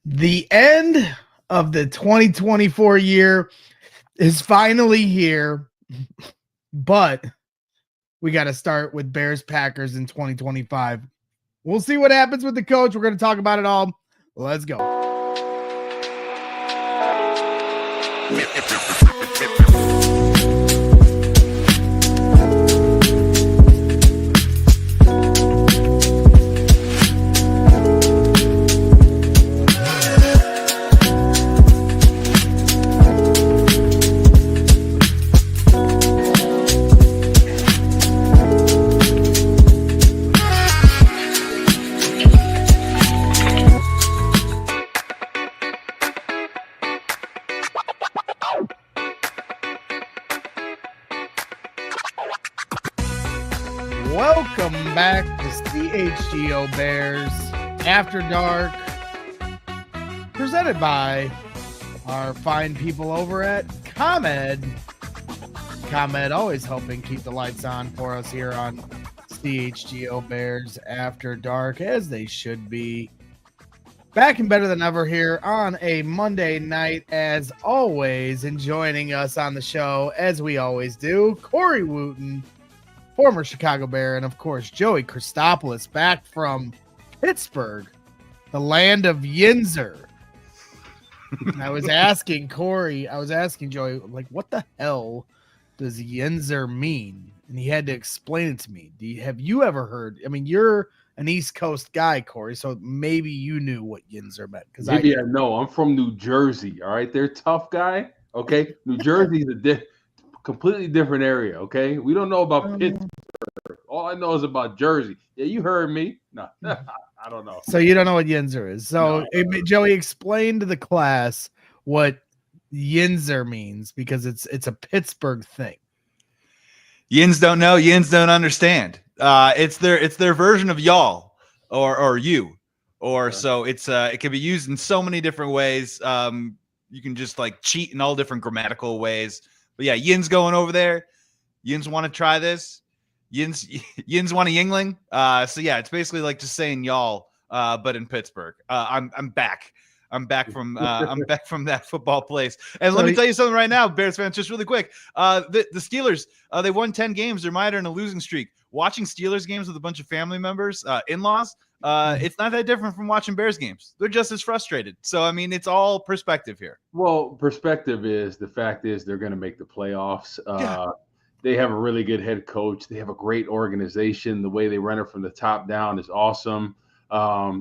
The end of the 2024 year is finally here, but we got to start with Bears Packers in 2025. We'll see what happens with the coach. We're going to talk about it all. Let's go. Welcome back to CHGO Bears After Dark, presented by our fine people over at ComEd. ComEd always helping keep the lights on for us here on CHGO Bears After Dark, as they should be. Back and better than ever here on a Monday night, as always, and joining us on the show, as we always do, Corey Wootton, former Chicago Bear, and of course, Joey Christopoulos, back from Pittsburgh, the land of Yinzer. I was asking Corey, Joey, like, what the hell does Yinzer mean? And he had to explain it to me. Have you ever heard? I mean, you're an East Coast guy, Corey, so maybe you knew what Yinzer meant. Because I know. I'm from New Jersey, all right? They're tough guy, okay? New Jersey's a completely different area, okay? We don't know about Pittsburgh. All I know is about Jersey. Yeah, you heard me. No, I don't know. So you don't know what Yinzer is. So Joey, explained to the class what Yinzer means, because it's a Pittsburgh thing. Yins don't know. Yins don't understand. It's their version of y'all or you, or so it's it can be used in so many different ways. You can just like cheat in all different grammatical ways. But yeah, Yins going over there. Yins want to try this. Yins want a Yingling. So yeah, it's basically like just saying y'all, but in Pittsburgh. I'm back. I'm back from that football place. And let me tell you something right now, Bears fans, just really quick. The Steelers, they won 10 games. They're mired in a losing streak. Watching Steelers games with a bunch of family members, in-laws, it's not that different from watching Bears games. They're just as frustrated. So, I mean, it's all perspective here. Well, perspective is the fact is they're going to make the playoffs. They have a really good head coach. They have a great organization. The way they run it from the top down is awesome.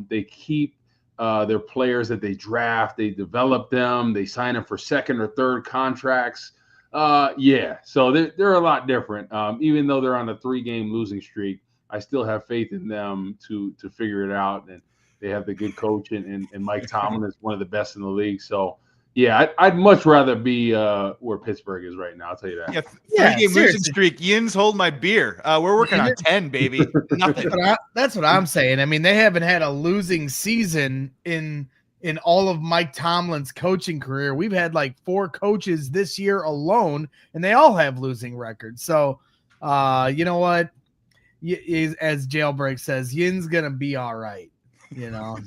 They keep their players that they draft. They develop them. They sign them for second or third contracts. So they're a lot different. Even though they're on a 3-game losing streak, I still have faith in them to figure it out. And they have the good coach, and Mike Tomlin is one of the best in the league. So, yeah, I'd much rather be where Pittsburgh is right now. I'll tell you that. Yeah, 3-game losing streak. Yins, hold my beer. We're working on 10, baby. Nothing. That's what I'm saying. I mean, they haven't had a losing season in all of Mike Tomlin's coaching career. We've had like 4 coaches this year alone, and they all have losing records. So, you know what? As Jailbreak says, Yin's gonna be all right. You know,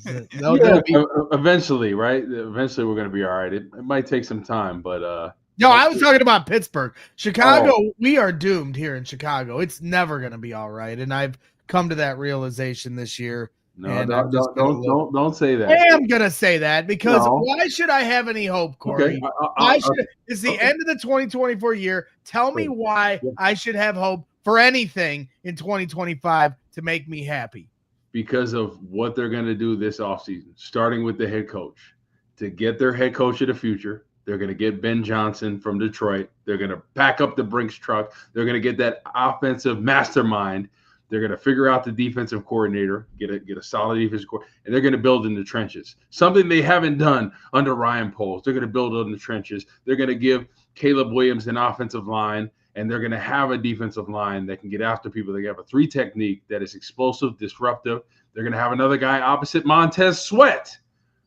eventually, right? Eventually, we're going to be all right. It might take some time, but no, I was talking about Pittsburgh, Chicago. We are doomed here in Chicago. It's never going to be all right, and I've come to that realization this year. No, don't say that. I am going to say that because why should I have any hope, Corey? Okay. It's the end of the 2024 year. Tell me why I should have hope for anything in 2025 to make me happy. Because of what they're going to do this offseason, starting with the head coach. To get their head coach of the future, they're going to get Ben Johnson from Detroit. They're going to pack up the Brinks truck. They're going to get that offensive mastermind. They're going to figure out the defensive coordinator, get a solid defensive coordinator, and they're going to build in the trenches. Something they haven't done under Ryan Poles. They're going to build in the trenches. They're going to give Caleb Williams an offensive line, and they're going to have a defensive line that can get after people. They have a 3 technique that is explosive, disruptive. They're going to have another guy opposite Montez Sweat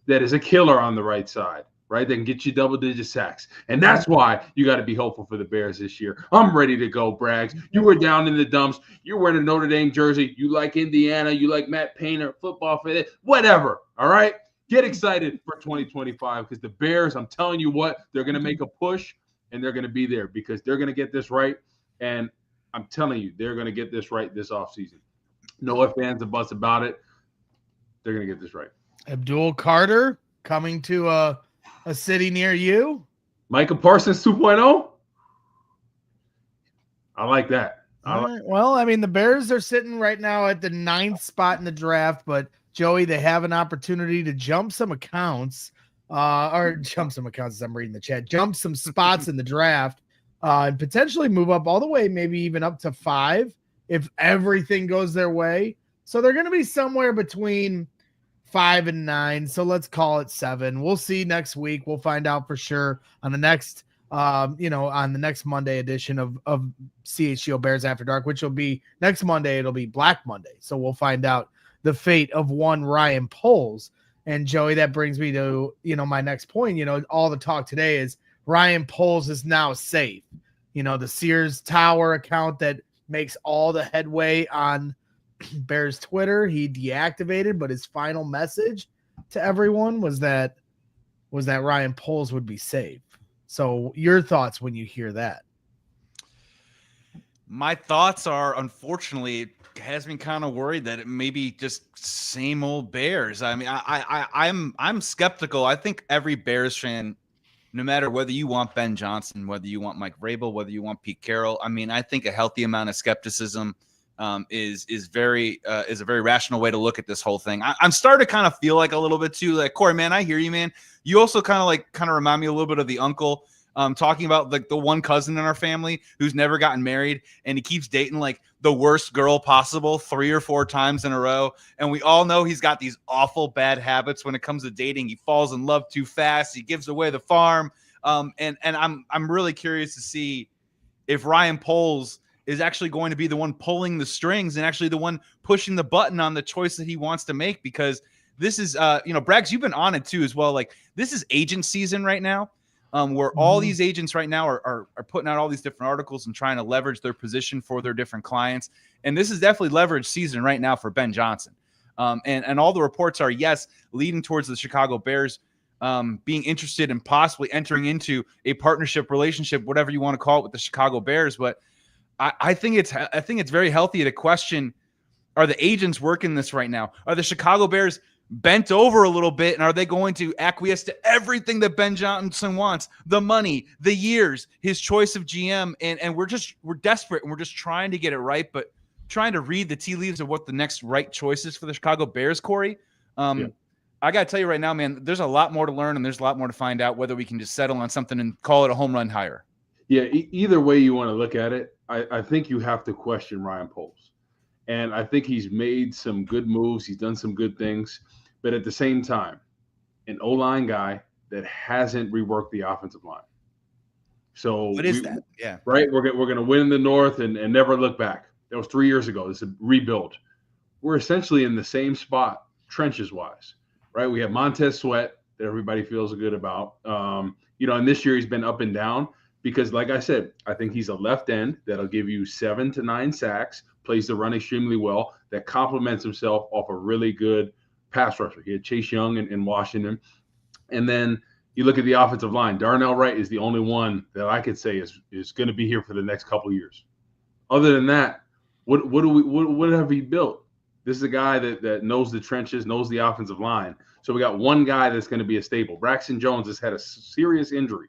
that is a killer on the right side, right? They can get you double-digit sacks. And that's why you got to be hopeful for the Bears this year. I'm ready to go, Braggs. You were down in the dumps. You're wearing a Notre Dame jersey. You like Indiana. You like Matt Painter, football fan, whatever, all right? get excited for 2025 because the Bears, I'm telling you what, they're going to make a push and they're going to be there because they're going to get this right. And I'm telling you, they're going to get this right this offseason. No ifs, ands, or buts about it. They're going to get this right. Abdul Carter coming to a city near you. Micah Parsons 2.0. I like that. All right. Well, I mean, the Bears are sitting right now at the 9th spot in the draft, but Joey, they have an opportunity to jump some accounts, or jump some accounts as I'm reading the chat, jump some spots in the draft, and potentially move up all the way, maybe even up to 5 if everything goes their way. So they're going to be somewhere between 5 and 9. So let's call it 7. We'll see next week. We'll find out for sure on the next, on the next Monday edition of CHGO Bears After Dark, which will be next Monday. It'll be Black Monday. So we'll find out the fate of one Ryan Poles. And Joey, that brings me to, my next point. All the talk today is Ryan Poles is now safe. The Sears Tower account that makes all the headway on Bears Twitter, he deactivated, but his final message to everyone was that Ryan Poles would be safe. So your thoughts when you hear that? My thoughts are, unfortunately, it has me kind of worried that it may be just same old Bears. I mean, I'm skeptical. I think every Bears fan, no matter whether you want Ben Johnson, whether you want Mike Vrabel, whether you want Pete Carroll, I mean, I think a healthy amount of skepticism is a very rational way to look at this whole thing. I'm starting to kind of feel like a little bit too, like, Corey, man, I hear you, man. You also kind of remind me a little bit of the uncle talking about like the one cousin in our family who's never gotten married and he keeps dating like the worst girl possible 3 or 4 times in a row. And we all know he's got these awful bad habits when it comes to dating. He falls in love too fast. He gives away the farm. And I'm really curious to see if Ryan Poles is actually going to be the one pulling the strings and actually the one pushing the button on the choice that he wants to make, because this is, Braggs, you've been on it too as well. Like, this is agent season right now, where all these agents right now are putting out all these different articles and trying to leverage their position for their different clients. And this is definitely leverage season right now for Ben Johnson. And all the reports are, yes, leading towards the Chicago Bears being interested in possibly entering into a partnership relationship, whatever you want to call it, with the Chicago Bears. But I think it's very healthy to question, are the agents working this right now? Are the Chicago Bears bent over a little bit, and are they going to acquiesce to everything that Ben Johnson wants? The money, the years, his choice of GM, and we're desperate, and we're just trying to get it right, but trying to read the tea leaves of what the next right choice is for the Chicago Bears, Corey. I got to tell you right now, man, there's a lot more to learn, and there's a lot more to find out whether we can just settle on something and call it a home run hire. Yeah, either way you want to look at it, I think you have to question Ryan Poles. And I think he's made some good moves. He's done some good things. But at the same time, an O-line guy that hasn't reworked the offensive line. So what is that? Yeah. Right? We're going to win in the North and never look back. That was 3 years ago. It's a rebuild. We're essentially in the same spot, trenches-wise. Right? We have Montez Sweat that everybody feels good about. And this year he's been up and down. Because, like I said, I think he's a left end that'll give you 7 to 9 sacks, plays the run extremely well, that complements himself off a really good pass rusher. He had Chase Young in Washington. And then you look at the offensive line. Darnell Wright is the only one that I could say is going to be here for the next couple of years. Other than that, what have we built? This is a guy that knows the trenches, knows the offensive line. So we got one guy that's going to be a staple. Braxton Jones has had a serious injury.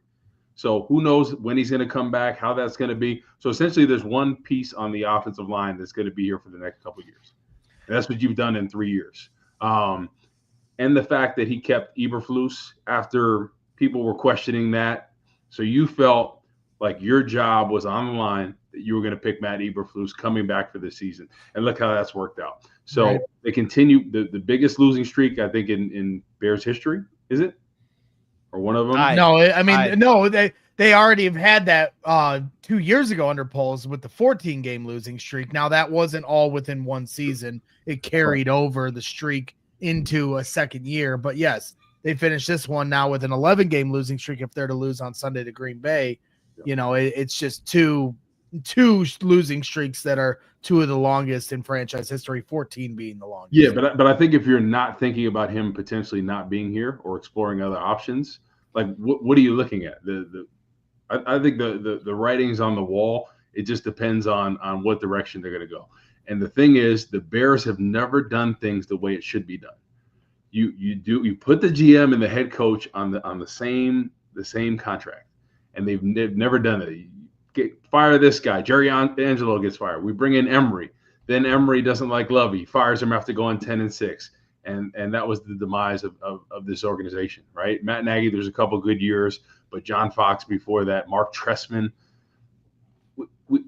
So who knows when he's going to come back, how that's going to be. So essentially there's one piece on the offensive line that's going to be here for the next couple of years. And that's what you've done in 3 years. And the fact that he kept Eberflus after people were questioning that. So you felt like your job was on the line, that you were going to pick Matt Eberflus coming back for this season. And look how that's worked out. So right. They continue the biggest losing streak, I think, in Bears history, is it? Or one of them? No, they already have had that 2 years ago under Poles with the 14-game losing streak. Now, that wasn't all within one season. It carried over the streak into a second year. But, yes, they finished this one now with an 11-game losing streak if they're to lose on Sunday to Green Bay. Yeah. It's just two two losing streaks that are two of the longest in franchise history, 14 being the longest. Yeah, but I think if you're not thinking about him potentially not being here or exploring other options, like what are you looking at? I think the writing's on the wall. It just depends on what direction they're going to go. And the thing is, the Bears have never done things the way it should be done. You put the GM and the head coach on the same contract, and they've never done it. Fire this guy. Jerry Angelo gets fired. We bring in Emery. Then Emery doesn't like Lovey, fires him after going 10-6, and that was the demise of this organization, right? Matt Nagy, there's a couple good years, but John Fox before that, Mark Trestman.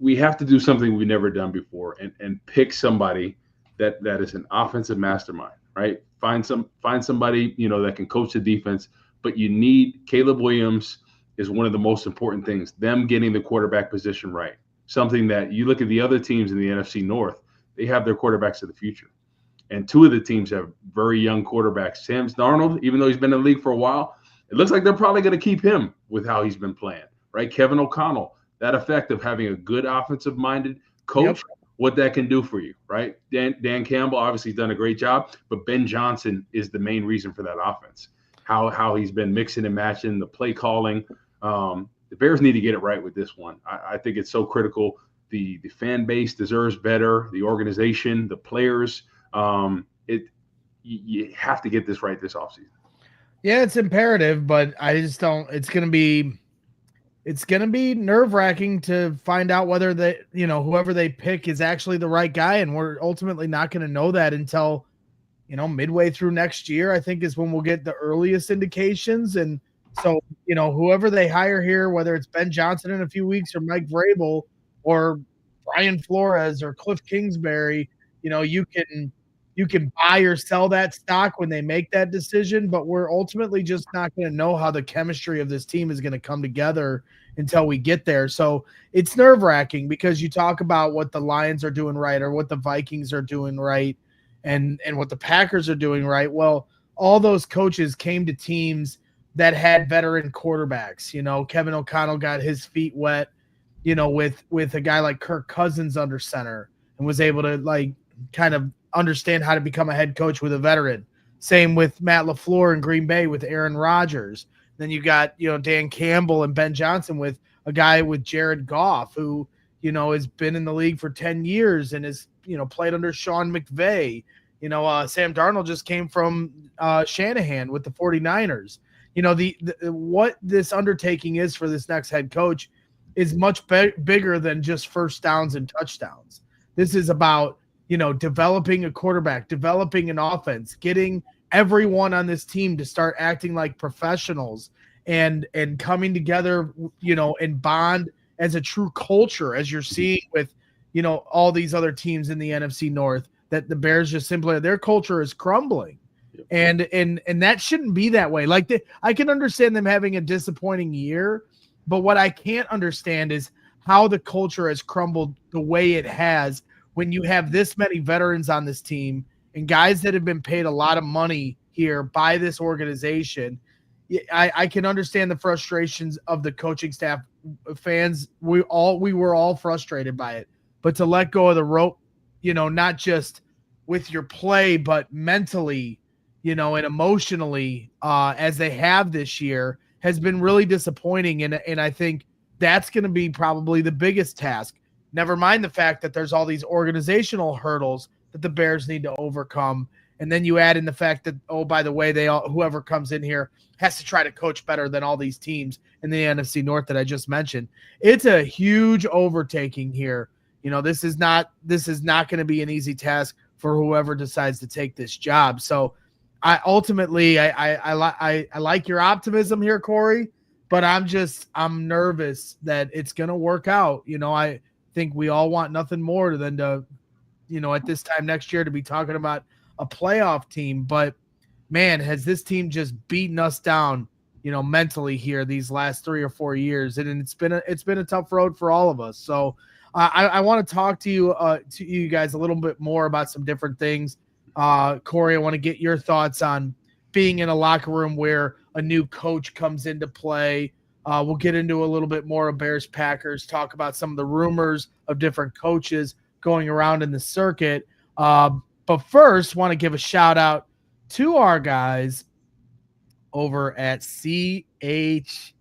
We have to do something we've never done before, and pick somebody that is an offensive mastermind, right? Find somebody that can coach the defense, but you need Caleb Williams is one of the most important things. Them getting the quarterback position right, something that you look at the other teams in the NFC North, they have their quarterbacks of the future, and two of the teams have very young quarterbacks. Sam Darnold, even though he's been in the league for a while, it looks like they're probably going to keep him with how he's been playing, right? Kevin O'Connell. That effect of having a good offensive-minded coach, what that can do for you, right? Dan Campbell obviously has done a great job, but Ben Johnson is the main reason for that offense. How he's been mixing and matching the play calling. The Bears need to get it right with this one. I think it's so critical. The fan base deserves better. The organization, the players. You have to get this right this offseason. Yeah, it's imperative, but I just don't. It's gonna be nerve-wracking to find out whether whoever they pick is actually the right guy, and we're ultimately not going to know that until midway through next year, I think, is when we'll get the earliest indications. And so whoever they hire here, whether it's Ben Johnson in a few weeks or Mike Vrabel or Brian Flores or Cliff Kingsbury, you can buy or sell that stock when they make that decision, but we're ultimately just not going to know how the chemistry of this team is going to come together until we get there. So it's nerve-wracking because you talk about what the Lions are doing right or what the Vikings are doing right and what the Packers are doing right. Well, all those coaches came to teams that had veteran quarterbacks. Kevin O'Connell got his feet wet, with a guy like Kirk Cousins under center and was able to kind of understand how to become a head coach with a veteran. Same with Matt LaFleur in Green Bay with Aaron Rodgers. Then you got, Dan Campbell and Ben Johnson with a guy with Jared Goff who, has been in the league for 10 years and has, played under Sean McVay. Sam Darnold just came from Shanahan with the 49ers. What this undertaking is for this next head coach is much bigger than just first downs and touchdowns. This is about, developing a quarterback, developing an offense, getting everyone on this team to start acting like professionals and coming together, and bond as a true culture, as you're seeing with, all these other teams in the NFC North, that the Bears just simply, their culture is crumbling. And that shouldn't be that way. I can understand them having a disappointing year, but what I can't understand is how the culture has crumbled the way it has when you have this many veterans on this team and guys that have been paid a lot of money here by this organization. I can understand the frustrations of the coaching staff, fans. We were all frustrated by it, but to let go of the rope, not just with your play, but mentally, and emotionally, as they have this year, has been really disappointing. And I think that's going to be probably the biggest task. Never mind the fact that there's all these organizational hurdles that the Bears need to overcome. And then you add in the fact that, oh, by the way, whoever comes in here has to try to coach better than all these teams in the NFC North that I just mentioned. It's a huge overtaking here. This is not going to be an easy task for whoever decides to take this job. So I like your optimism here, Corey, but I'm nervous that it's going to work out. I think we all want nothing more than to, at this time next year to be talking about a playoff team. But man, has this team just beaten us down, mentally here these last 3 or 4 years. And it's been a tough road for all of us. So I want to talk to you guys a little bit more about some different things. Corey, I want to get your thoughts on being in a locker room where a new coach comes into play. We'll get into a little bit more of Bears Packers, talk about some of the rumors of different coaches going around in the circuit. But first, want to give a shout out to our guys over at CHSN.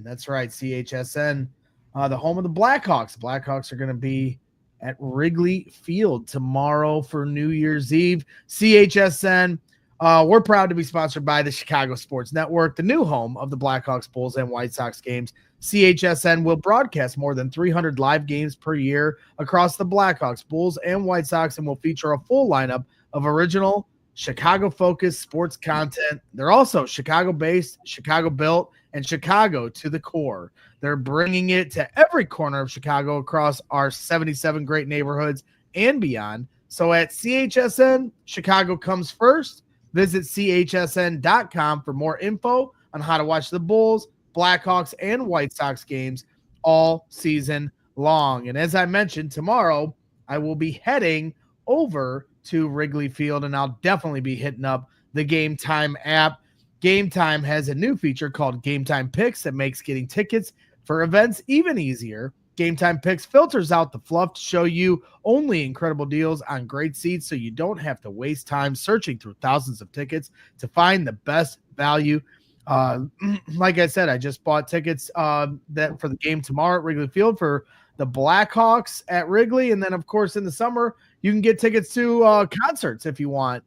That's right, CHSN, the home of the Blackhawks. The Blackhawks are going to be at Wrigley Field tomorrow for New Year's Eve. CHSN, we're proud to be sponsored by the Chicago Sports Network, the new home of the Blackhawks, Bulls, and White Sox games. CHSN will broadcast more than 300 live games per year across the Blackhawks, Bulls, and White Sox, and will feature a full lineup of original Chicago-focused sports content. They're also Chicago-based, Chicago-built, and Chicago to the core. They're bringing it to every corner of Chicago across our 77 great neighborhoods and beyond. So at CHSN, Chicago comes first. Visit chsn.com for more info on how to watch the Bulls, Blackhawks, and White Sox games all season long. And as I mentioned, tomorrow I will be heading over to Wrigley Field, and I'll definitely be hitting up the Game Time app. Game Time has a new feature called Game Time Picks that makes getting tickets for events even easier. Game Time Picks filters out the fluff to show you only incredible deals on great seats, so you don't have to waste time searching through thousands of tickets to find the best value. Like I said, I just bought tickets that for the game tomorrow at Wrigley Field for the Blackhawks at Wrigley, and then of course in the summer you can get tickets to concerts if you want.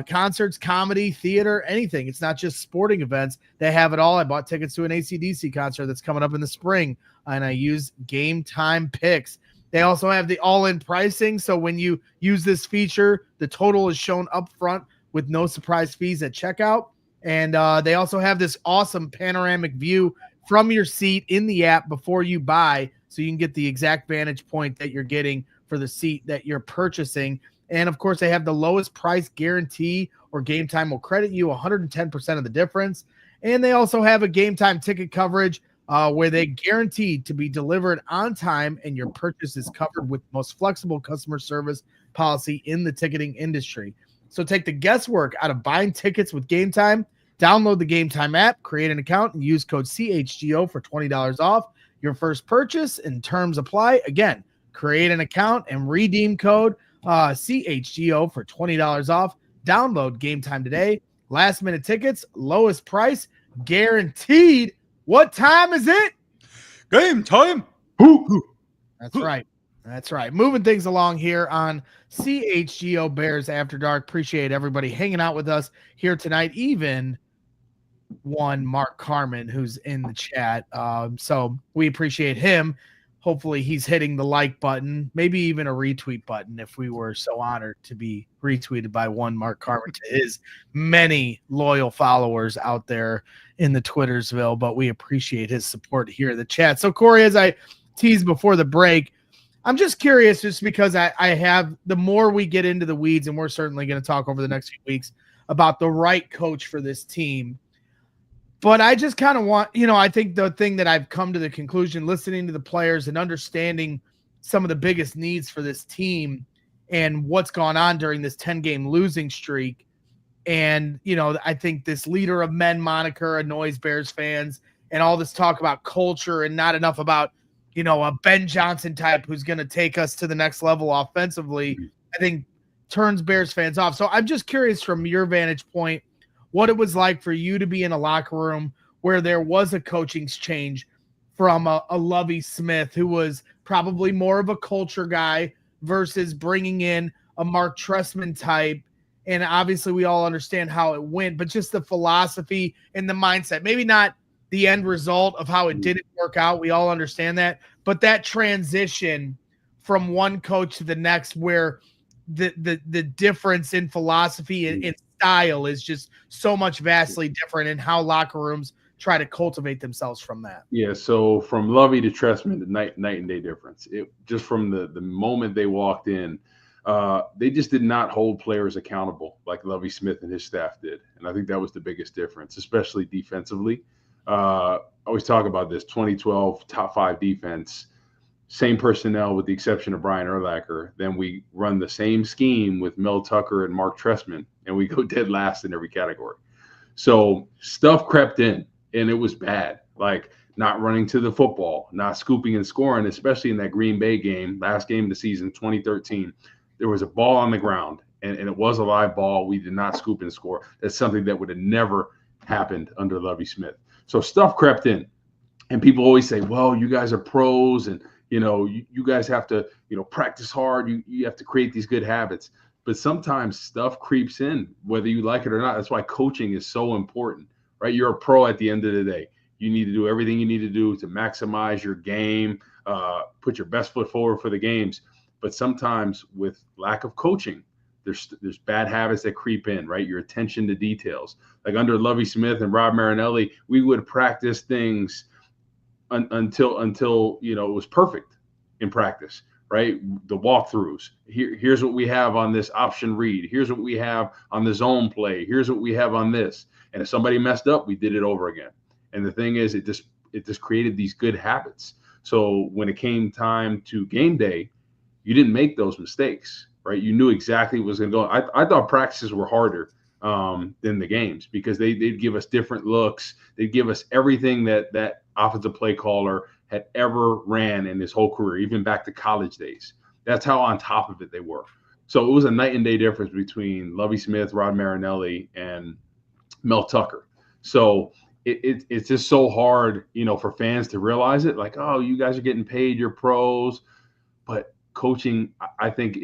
Concerts, comedy, theater, anything. It's not just sporting events. They have it all. I bought tickets to an AC/DC concert that's coming up in the spring, and I use Game Time Picks. They also have the all-in pricing, so when you use this feature, the total is shown up front with no surprise fees at checkout. And they also have this awesome panoramic view from your seat in the app before you buy, so you can get the exact vantage point that you're getting for the seat that you're purchasing. And of course, they have the lowest price guarantee, or Game Time will credit you 110% of the difference. And they also have a Game Time ticket coverage where they guaranteed to be delivered on time, and your purchase is covered with the most flexible customer service policy in the ticketing industry. So take the guesswork out of buying tickets with Game Time. Download the Game Time app, create an account, and use code CHGO for $20 off your first purchase, and terms apply. Again, create an account and redeem code CHGO for $20 off. Download Game Time today. Last minute tickets, lowest price, guaranteed. What time is it? Game time. That's right. That's right. Moving things along here on CHGO Bears After Dark. Appreciate everybody hanging out with us here tonight. Even one Mark Carmen who's in the chat. So we appreciate him. Hopefully he's hitting the like button, maybe even a retweet button if we were so honored to be retweeted by one Mark Carmen to his many loyal followers out there in the Twittersville. But we appreciate his support here in the chat. So Corey, as I teased before the break, I'm just curious, just because I have, the more we get into the weeds, and we're certainly going to talk over the next few weeks about the right coach for this team. But I just kind of want, I think the thing that I've come to the conclusion, listening to the players and understanding some of the biggest needs for this team and what's gone on during this 10-game losing streak. And, I think this leader of men moniker annoys Bears fans, and all this talk about culture and not enough about, a Ben Johnson type who's going to take us to the next level offensively, I think turns Bears fans off. So I'm just curious from your vantage point, what it was like for you to be in a locker room where there was a coaching change from a Lovie Smith, who was probably more of a culture guy, versus bringing in a Mark Trestman type. And obviously we all understand how it went, but just the philosophy and the mindset, maybe not the end result of how it didn't work out. We all understand that, but that transition from one coach to the next, where the difference in philosophy and style is just so much vastly different, in how locker rooms try to cultivate themselves from that. Yeah, so from Lovie to Trestman, the night and day difference. It just from the moment they walked in, they just did not hold players accountable like Lovie Smith and his staff did. And I think that was the biggest difference, especially defensively. I always talk about this 2012 top 5 defense, same personnel with the exception of Brian Urlacher. Then we run the same scheme with Mel Tucker and Mark Trestman, and we go dead last in every category. So stuff crept in, and it was bad. Like not running to the football, not scooping and scoring, especially in that Green Bay game, last game of the season, 2013. There was a ball on the ground, and it was a live ball. We did not scoop and score. That's something that would have never happened under Lovie Smith. So stuff crept in, and people always say, well, you guys are pros, and you guys have to practice hard. You have to create these good habits. But sometimes stuff creeps in, whether you like it or not. That's why coaching is so important, right? You're a pro at the end of the day. You need to do everything you need to do to maximize your game, put your best foot forward for the games. But sometimes with lack of coaching, there's bad habits that creep in, right? Your attention to details. Like under Lovie Smith and Rob Marinelli, we would practice things until it was perfect in practice, right? The walkthroughs. Here's what we have on this option read. Here's what we have on the zone play. Here's what we have on this. And if somebody messed up, we did it over again. And the thing is, it just created these good habits. So when it came time to game day, you didn't make those mistakes, right? You knew exactly what was going to go. I thought practices were harder than the games because they'd give us different looks. They'd give us everything that offensive play caller had ever ran in his whole career, even back to college days. That's how on top of it they were. So it was a night and day difference between Lovie Smith, Rod Marinelli, and Mel Tucker. So it's just so hard, for fans to realize it. Like, oh, you guys are getting paid, you're pros. But coaching, I think,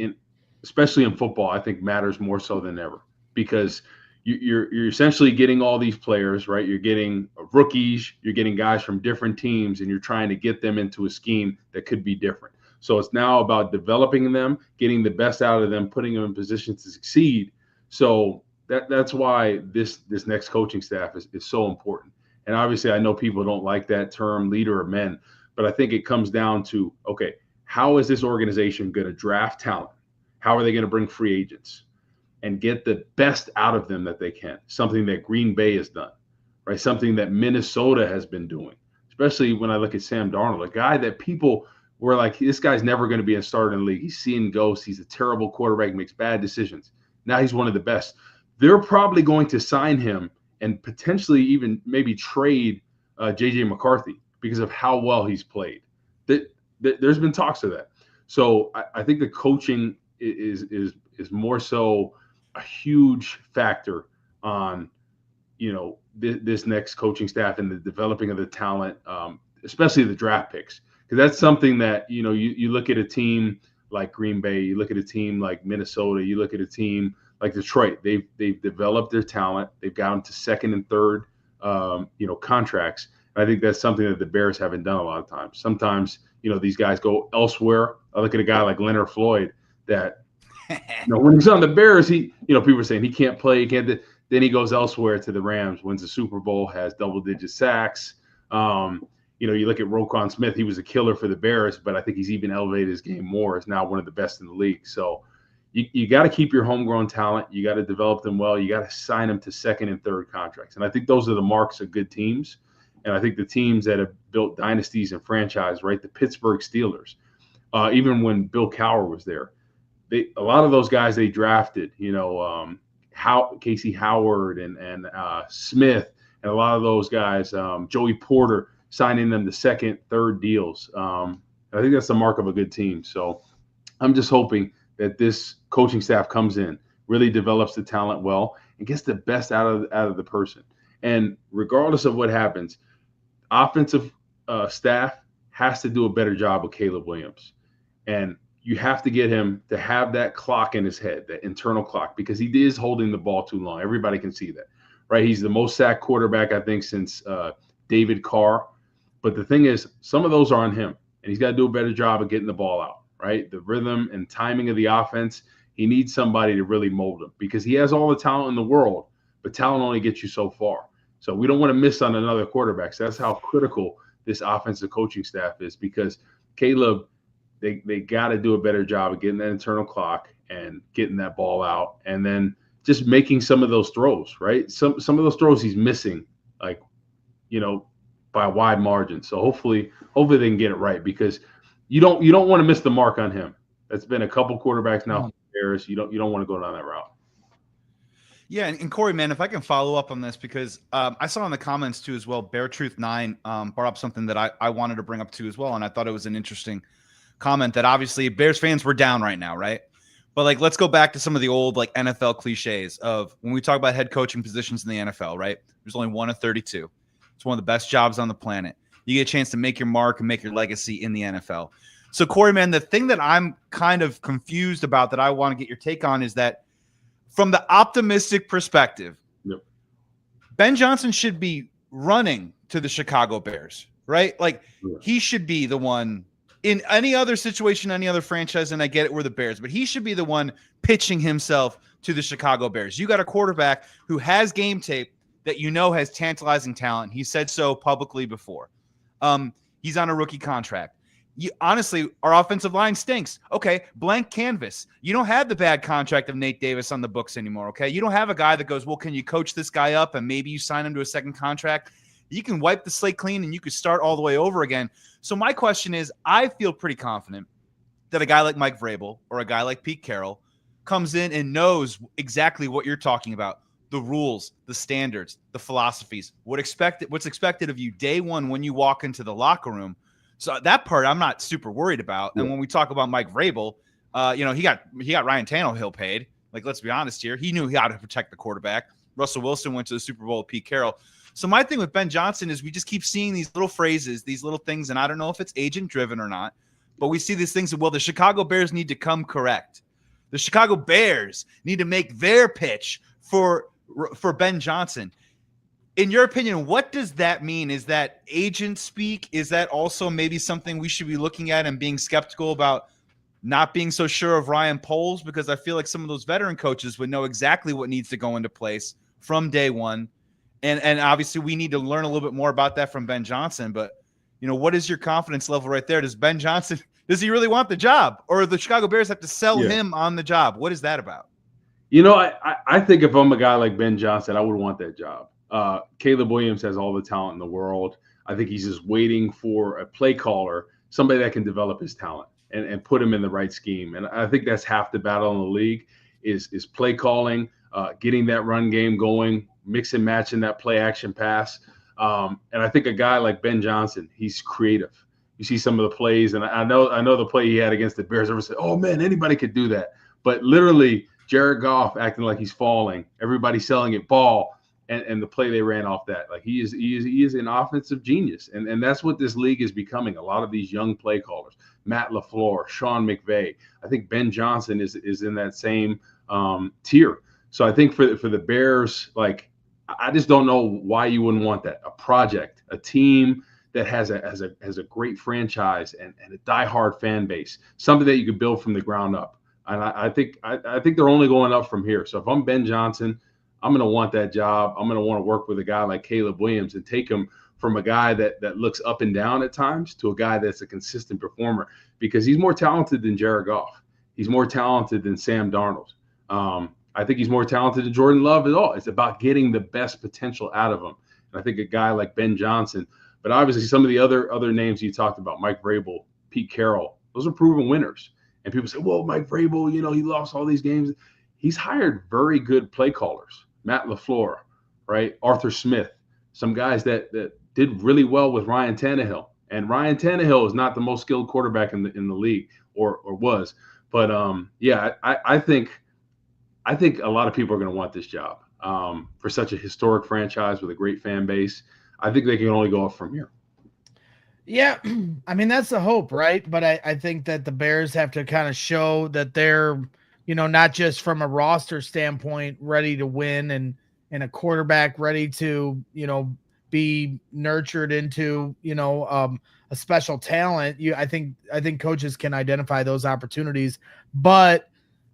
especially in football, I think matters more so than ever because you're essentially getting all these players, right? You're getting rookies, you're getting guys from different teams, and you're trying to get them into a scheme that could be different. So it's now about developing them, getting the best out of them, putting them in positions to succeed. So that's why this next coaching staff is so important. And obviously, I know people don't like that term, leader of men, but I think it comes down to, okay, how is this organization going to draft talent? How are they going to bring free agents and get the best out of them that they can? Something that Green Bay has done, right? Something that Minnesota has been doing, especially when I look at Sam Darnold, a guy that people were like, this guy's never going to be a starter in the league. He's seeing ghosts. He's a terrible quarterback, makes bad decisions. Now he's one of the best. They're probably going to sign him and potentially even maybe trade J.J. McCarthy because of how well he's played. There's been talks of that. So I think the coaching is more so a huge factor on, this next coaching staff and the developing of the talent, especially the draft picks. Because that's something that, you look at a team like Green Bay, you look at a team like Minnesota, you look at a team like Detroit. They've developed their talent. They've got them to second and third, contracts. And I think that's something that the Bears haven't done a lot of times. Sometimes, these guys go elsewhere. I look at a guy like Leonard Floyd that, when he's on the Bears, people are saying he can't play, he can't. Then he goes elsewhere to the Rams, wins the Super Bowl, has double-digit sacks. You look at Roquan Smith, he was a killer for the Bears, but I think he's even elevated his game more. Is now one of the best in the league. So you got to keep your homegrown talent. You got to develop them well. You got to sign them to second and third contracts. And I think those are the marks of good teams. And I think the teams that have built dynasties and franchise, right, the Pittsburgh Steelers, even when Bill Cowher was there, a lot of those guys they drafted, Casey Howard and Smith, and a lot of those guys, Joey Porter, signing them to second, third deals. I think that's the mark of a good team. So I'm just hoping that this coaching staff comes in, really develops the talent well, and gets the best out of the person. And regardless of what happens, offensive staff has to do a better job with Caleb Williams. And you have to get him to have that clock in his head, that internal clock, because he is holding the ball too long. Everybody can see that, right? He's the most sacked quarterback, I think, since David Carr. But the thing is, some of those are on him, and he's got to do a better job of getting the ball out, right? The rhythm and timing of the offense, he needs somebody to really mold him because he has all the talent in the world, but talent only gets you so far. So we don't want to miss on another quarterback. So that's how critical this offensive coaching staff is because Caleb, they got to do a better job of getting that internal clock and getting that ball out and then just making some of those throws, right? Some of those throws he's missing, like, by a wide margin. So hopefully they can get it right because you don't want to miss the mark on him. That's been a couple quarterbacks now for the Bears. You don't want to go down that route. Yeah, and Corey, man, if I can follow up on this, because I saw in the comments too as well, Bear Truth 9 brought up something that I wanted to bring up too as well, and I thought it was an interesting comment that obviously Bears fans were down right now, right? But like, let's go back to some of the old like NFL cliches of when we talk about head coaching positions in the NFL, right? There's only 1 of 32. It's one of the best jobs on the planet. You get a chance to make your mark and make your legacy in the NFL. So Corey, man, the thing that I'm kind of confused about that I want to get your take on is that from the optimistic perspective, yep, Ben Johnson should be running to the Chicago Bears, right? Like he should be the one in any other situation, any other franchise, and I get it, we're the Bears, but he should be the one pitching himself to the Chicago Bears. You got a quarterback who has game tape that you know has tantalizing talent. He said so publicly before. He's on a rookie contract. Honestly, our offensive line stinks. Okay, blank canvas. You don't have the bad contract of Nate Davis on the books anymore, okay? You don't have a guy that goes, well, can you coach this guy up and maybe you sign him to a second contract? You can wipe the slate clean and you could start all the way over again. So my question is, I feel pretty confident that a guy like Mike Vrabel or a guy like Pete Carroll comes in and knows exactly what you're talking about, the rules, the standards, the philosophies, what's expected of you day one when you walk into the locker room. So that part I'm not super worried about. And when we talk about Mike Vrabel, he got Ryan Tannehill paid. Like, let's be honest here. He knew how to protect the quarterback. Russell Wilson went to the Super Bowl with Pete Carroll. So my thing with Ben Johnson is we just keep seeing these little phrases, these little things, and I don't know if it's agent driven or not, but we see these things that, well, the Chicago Bears need to come correct. The Chicago Bears need to make their pitch for Ben Johnson. In your opinion, what does that mean? Is that agent speak? Is that also maybe something we should be looking at and being skeptical about not being so sure of Ryan Poles? Because I feel like some of those veteran coaches would know exactly what needs to go into place from day one. And obviously we need to learn a little bit more about that from Ben Johnson. But, what is your confidence level right there? Does Ben Johnson, does he really want the job? Or the Chicago Bears have to sell him on the job? What is that about? I think if I'm a guy like Ben Johnson, I would want that job. Caleb Williams has all the talent in the world. I think he's just waiting for a play caller, somebody that can develop his talent and put him in the right scheme. And I think that's half the battle in the league is play calling, getting that run game going, mix and matching that play action pass. And I think a guy like Ben Johnson, he's creative. You see some of the plays, and I know the play he had against the Bears. Everyone said, "Oh man, anybody could do that." But literally, Jared Goff acting like he's falling, everybody selling it ball. And the play they ran off that, like he is an offensive genius, and that's what this league is becoming. A lot of these young play callers, Matt LaFleur, Sean McVay. I think Ben Johnson is in that same tier. So I think for the Bears, like I just don't know why you wouldn't want that. A project, a team that has a great franchise and a diehard fan base, something that you could build from the ground up. And I think they're only going up from here. So if I'm Ben Johnson, I'm going to want that job. I'm going to want to work with a guy like Caleb Williams and take him from a guy that looks up and down at times to a guy that's a consistent performer, because he's more talented than Jared Goff. He's more talented than Sam Darnold. I think he's more talented than Jordan Love at all. It's about getting the best potential out of him. And I think a guy like Ben Johnson, but obviously some of the other names you talked about, Mike Vrabel, Pete Carroll, those are proven winners. And people say, well, Mike Vrabel, he lost all these games. He's hired very good play callers. Matt LaFleur, right? Arthur Smith, some guys that did really well with Ryan Tannehill. And Ryan Tannehill is not the most skilled quarterback in the league, or was. But I think a lot of people are going to want this job for such a historic franchise with a great fan base. I think they can only go up from here. Yeah, I mean, that's the hope, right? But I think that the Bears have to kind of show that they're, not just from a roster standpoint, ready to win and a quarterback ready to, be nurtured into, a special talent. I think coaches can identify those opportunities, but,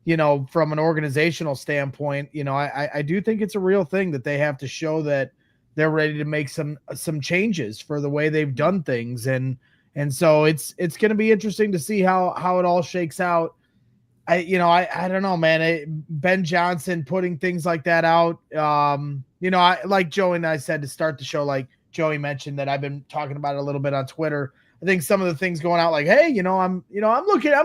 from an organizational standpoint, I do think it's a real thing that they have to show that they're ready to make some changes for the way they've done things. And so it's going to be interesting to see how it all shakes out. I don't know, man. Ben Johnson putting things like that out. I like Joey and I said to start the show, like Joey mentioned that I've been talking about it a little bit on Twitter. I think some of the things going out like, hey, I'm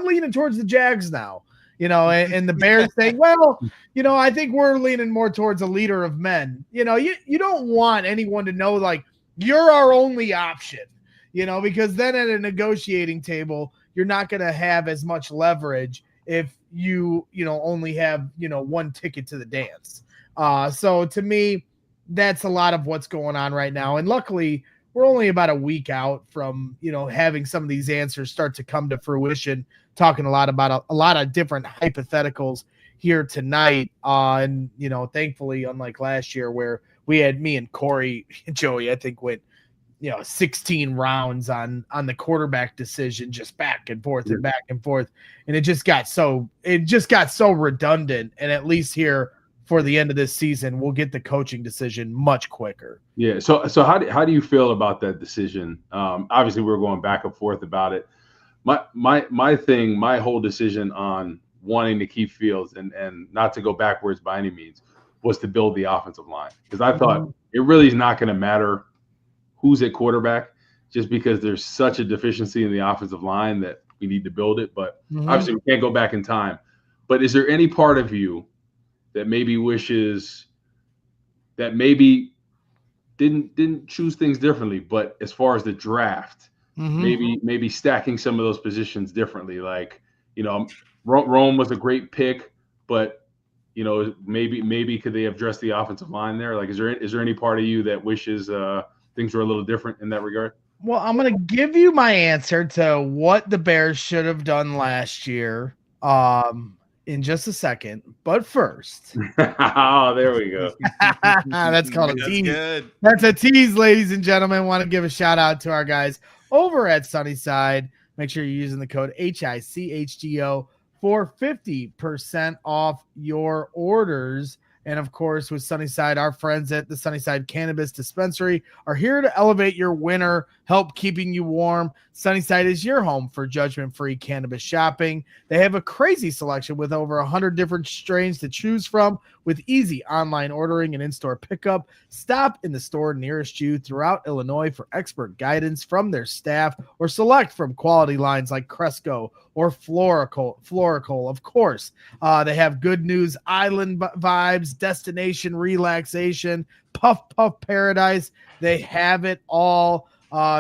leaning towards the Jags now. and the Bears saying, well, I think we're leaning more towards a leader of men. You don't want anyone to know, like, you're our only option, because then at a negotiating table, you're not going to have as much leverage if you only have, one ticket to the dance. So to me, that's a lot of what's going on right now. And luckily, we're only about a week out from, having some of these answers start to come to fruition, talking a lot about a lot of different hypotheticals here tonight. And, thankfully, unlike last year where we had me and Corey, Joey, I think went, 16 rounds on the quarterback decision, just back and forth and back and forth. And it just got so redundant. And at least here for the end of this season, we'll get the coaching decision much quicker. Yeah. So how do you feel about that decision? Obviously we're going back and forth about it. My whole decision on wanting to keep Fields and not to go backwards by any means was to build the offensive line, because I thought it really is not going to matter who's at quarterback, just because there's such a deficiency in the offensive line that we need to build it. But obviously we can't go back in time. But is there any part of you that maybe wishes that maybe didn't choose things differently, but as far as the draft, maybe stacking some of those positions differently? Like, Rome was a great pick, but maybe could they have addressed the offensive line there? Like, is there any part of you that wishes things were a little different in that regard? Well, I'm going to give you my answer to what the Bears should have done last year in just a second. But first. Oh, there we go. That's called a tease. Good. That's a tease, ladies and gentlemen. Want to give a shout out to our guys over at Sunnyside. Make sure you're using the code HICHGO for 50% off your orders. And of course, with Sunnyside, our friends at the Sunnyside Cannabis Dispensary are here to elevate your winter, help keeping you warm. Sunnyside is your home for judgment-free cannabis shopping. They have a crazy selection with over 100 different strains to choose from, with easy online ordering and in-store pickup. Stop in the store nearest you throughout Illinois for expert guidance from their staff, or select from quality lines like Cresco or Florical. Of course, they have Good News Island vibes, destination relaxation, puff paradise. They have it all.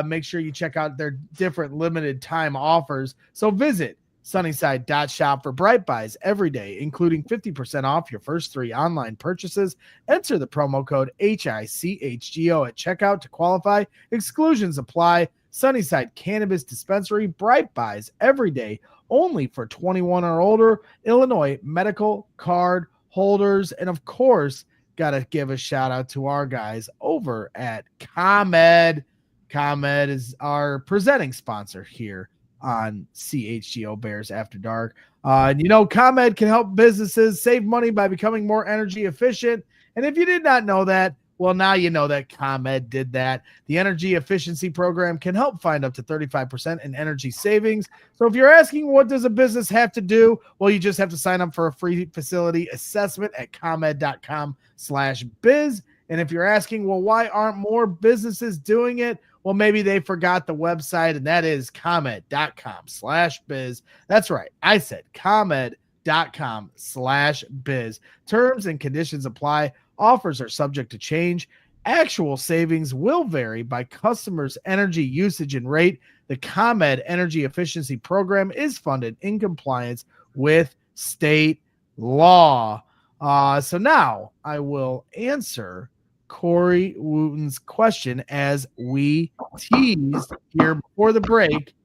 Make sure you check out their different limited time offers. So visit Sunnyside.shop for bright buys every day, including 50% off your first 3 online purchases. Enter the promo code HICHGO at checkout to qualify. Exclusions apply. Sunnyside Cannabis Dispensary, bright buys every day, only for 21 or older Illinois medical card holders. And of course, got to give a shout out to our guys over at ComEd. ComEd is our presenting sponsor here on CHGO Bears After Dark. ComEd can help businesses save money by becoming more energy efficient. And if you did not know that, well, now you know that ComEd did that. The energy efficiency program can help find up to 35% in energy savings. So if you're asking what does a business have to do, well, you just have to sign up for a free facility assessment at comed.com/biz. And if you're asking, well, why aren't more businesses doing it? Well, maybe they forgot the website, and that is comed.com/biz. That's right. I said comed.com/biz. Terms and conditions apply. Offers are subject to change. Actual savings will vary by customers' energy usage and rate. The ComEd Energy Efficiency Program is funded in compliance with state law. So now I will answer Corey Wootton's question as we teased here before the break.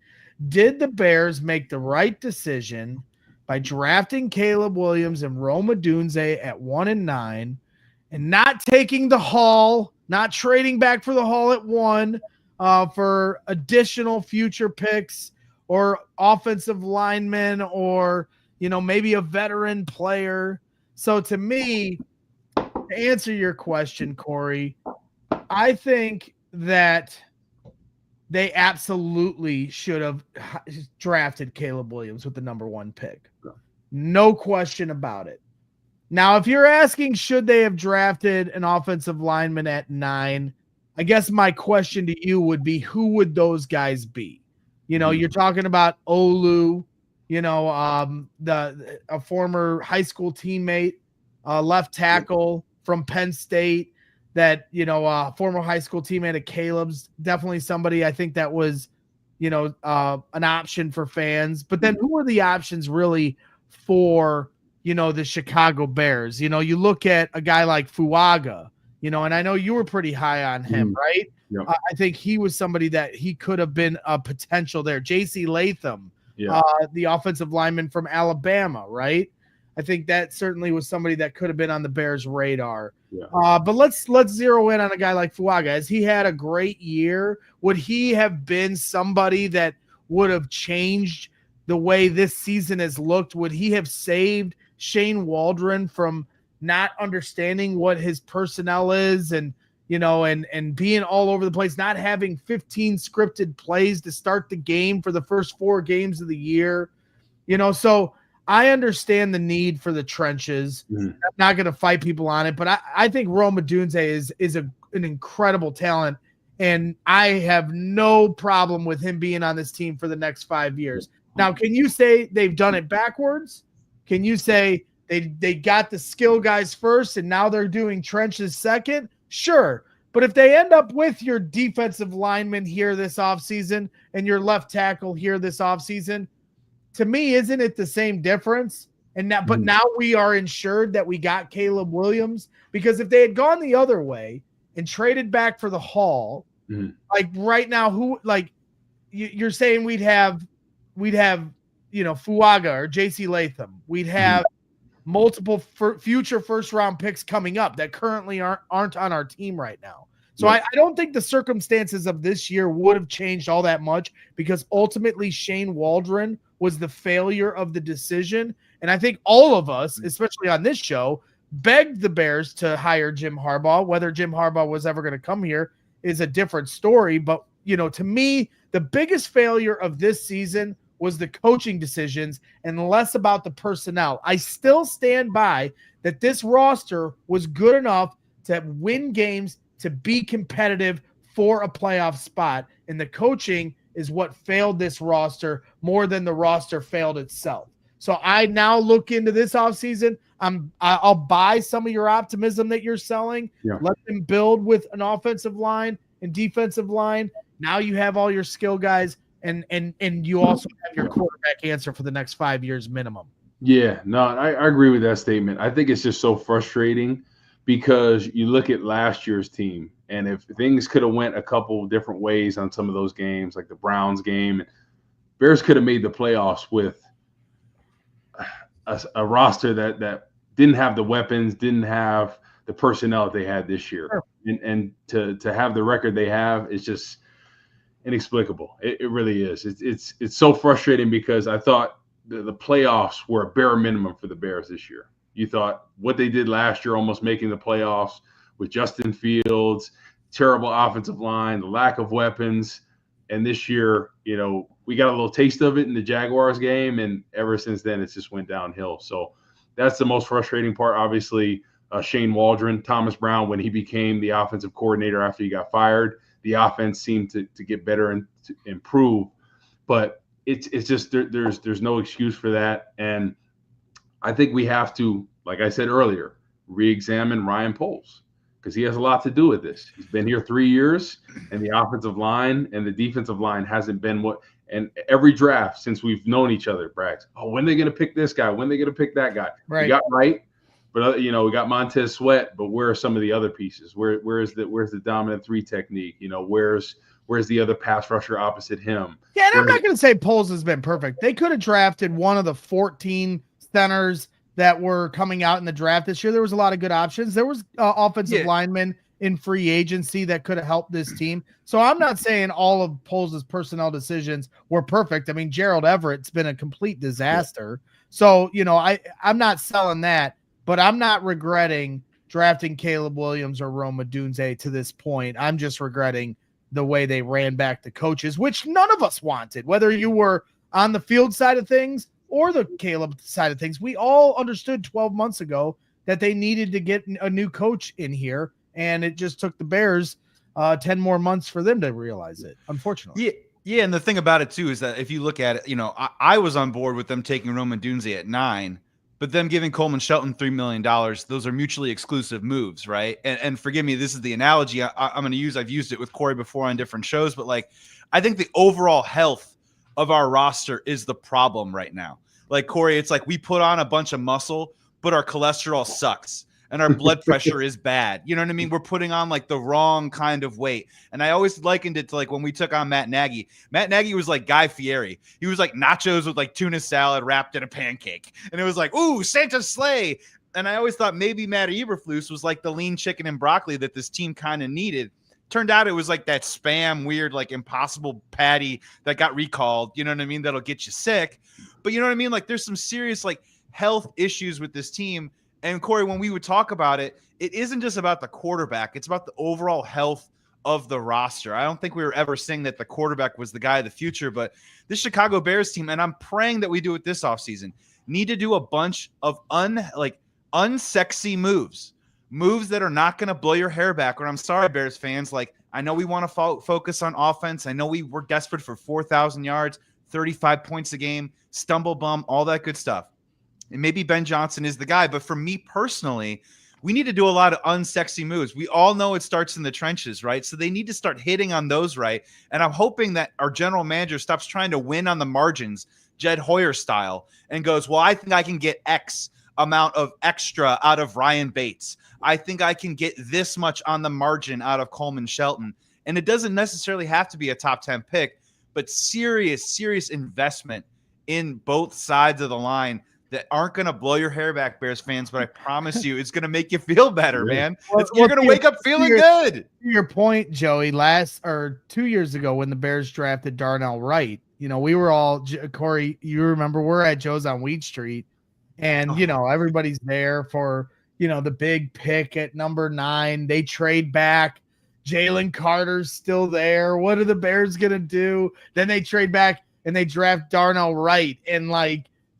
Did the Bears make the right decision by drafting Caleb Williams and Rome Odunze at 1 and 9 and not taking the haul, not trading back for the haul at 1 for additional future picks or offensive linemen or, maybe a veteran player? So to me, to answer your question, Corey, I think that they absolutely should have drafted Caleb Williams with the number 1 pick. No question about it. Now, if you're asking, should they have drafted an offensive lineman at 9, I guess my question to you would be, who would those guys be? You're talking about Olu, a former high school teammate, left tackle from Penn State, that, former high school teammate of Caleb's, definitely somebody I think that was, an option for fans. But then who are the options really for, the Chicago Bears? You look at a guy like Fuaga, and I know you were pretty high on him, right? Yep. I think he was somebody that he could have been a potential there. J.C. Latham, the offensive lineman from Alabama, right? I think that certainly was somebody that could have been on the Bears' radar. Yeah. But let's zero in on a guy like Fuaga. Has he had a great year? Would he have been somebody that would have changed the way this season has looked? Would he have saved Shane Waldron from not understanding what his personnel is and being all over the place, not having 15 scripted plays to start the game for the first 4 games of the year? So I understand the need for the trenches. I'm not going to fight people on it, but I think Rome Odunze is an incredible talent, and I have no problem with him being on this team for the next 5 years. Now, can you say they've done it backwards? Can you say they got the skill guys first and now they're doing trenches second? Sure. But if they end up with your defensive lineman here this offseason and your left tackle here this offseason, to me, isn't it the same difference? And now, but now we are ensured that we got Caleb Williams, because if they had gone the other way and traded back for the Hall, like right now, you're saying we'd have Fuaga or J.C. Latham, we'd have multiple future first round picks coming up that currently aren't on our team right now. So I don't think the circumstances of this year would have changed all that much, because ultimately Shane Waldron was the failure of the decision. And I think all of us, especially on this show, begged the Bears to hire Jim Harbaugh. Whether Jim Harbaugh was ever going to come here is a different story. But, to me, the biggest failure of this season was the coaching decisions and less about the personnel. I still stand by that this roster was good enough to win games, to be competitive for a playoff spot. And the coaching is what failed this roster more than the roster failed itself. So I now look into this offseason. I'll buy some of your optimism that you're selling. Yeah. Let them build with an offensive line and defensive line. Now you have all your skill guys, and you also have your quarterback answer for the next 5 years minimum. Yeah, no, I agree with that statement. I think it's just so frustrating, because you look at last year's team, and if things could have went a couple different ways on some of those games, like the Browns game, Bears could have made the playoffs with a roster that didn't have the weapons, didn't have the personnel that they had this year. Sure. And to have the record they have is just inexplicable. It really is. It's so frustrating, because I thought the playoffs were a bare minimum for the Bears this year. You thought what they did last year, almost making the playoffs with Justin Fields, terrible offensive line, the lack of weapons. And this year, we got a little taste of it in the Jaguars game, and ever since then, it's just went downhill. So that's the most frustrating part. Obviously, Shane Waldron, Thomas Brown, when he became the offensive coordinator after he got fired, the offense seemed to get better and to improve. But it's just there's no excuse for that. And I think we have to, like I said earlier, re-examine Ryan Poles, because he has a lot to do with this. He's been here 3 years, and the offensive line and the defensive line hasn't been what. And every draft since we've known each other, Braggs, when are they going to pick this guy? When are they going to pick that guy? Right. We got Wright, but we got Montez Sweat. But where are some of the other pieces? Where's the dominant 3 technique? Where's the other pass rusher opposite him? Yeah, and I'm not going to say Poles has been perfect. They could have drafted one of the 14 centers that were coming out in the draft this year. There was a lot of good options. There was offensive linemen in free agency that could have helped this team. So I'm not saying all of Poles' personnel decisions were perfect. I mean, Gerald Everett's been a complete disaster. So, I'm not selling that, but I'm not regretting drafting Caleb Williams or Rome Odunze to this point. I'm just regretting the way they ran back the coaches, which none of us wanted, whether you were on the field side of things or the Caleb side of things. We all understood 12 months ago that they needed to get a new coach in here, and it just took the Bears 10 more months for them to realize it, unfortunately. Yeah, and the thing about it too is that if you look at it, I was on board with them taking Roman Dunze at 9, but them giving Coleman Shelton $3 million, those are mutually exclusive moves, right? And forgive me, this is the analogy I'm going to use. I've used it with Corey before on different shows, but like I think the overall health of our roster is the problem right now. Like Corey, it's like we put on a bunch of muscle, but our cholesterol sucks. And our blood pressure is bad. You know what I mean? We're putting on like the wrong kind of weight. And I always likened it to like when we took on Matt Nagy. Matt Nagy was like Guy Fieri. He was like nachos with like tuna salad wrapped in a pancake. And it was like, ooh, Santa's sleigh. And I always thought maybe Matt Eberflus was like the lean chicken and broccoli that this team kind of needed. Turned out it was like that spam, weird, like impossible patty that got recalled. You know what I mean? That'll get you sick. But you know what I mean? Like there's some serious like health issues with this team. And Corey, when we would talk about it, it isn't just about the quarterback. It's about the overall health of the roster. I don't think we were ever saying that the quarterback was the guy of the future, but this Chicago Bears team, and I'm praying that we do it this offseason, need to do a bunch of unsexy moves that are not going to blow your hair back. And I'm sorry, Bears fans. Like, I know we want to focus on offense. I know we're desperate for 4,000 yards, 35 points a game, stumble bum, all that good stuff. And maybe Ben Johnson is the guy. But for me personally, we need to do a lot of unsexy moves. We all know it starts in the trenches, right? So they need to start hitting on those, right? And I'm hoping that our general manager stops trying to win on the margins, Jed Hoyer style, and goes, well, I think I can get X amount of extra out of Ryan Bates. I think I can get this much on the margin out of Coleman Shelton. And it doesn't necessarily have to be a top 10 pick, but serious investment in both sides of the line that aren't going to blow your hair back, Bears fans, but I promise you it's going to make you feel better, man. You're going to wake up feeling good. To your point, Joey, 2 years ago when the Bears drafted Darnell Wright, we were all, Corey, you remember we're at Joe's on Weed Street, and, everybody's there for, the big pick at number 9. They trade back. Jalen Carter's still there. What are the Bears going to do? Then they trade back and they draft Darnell Wright, and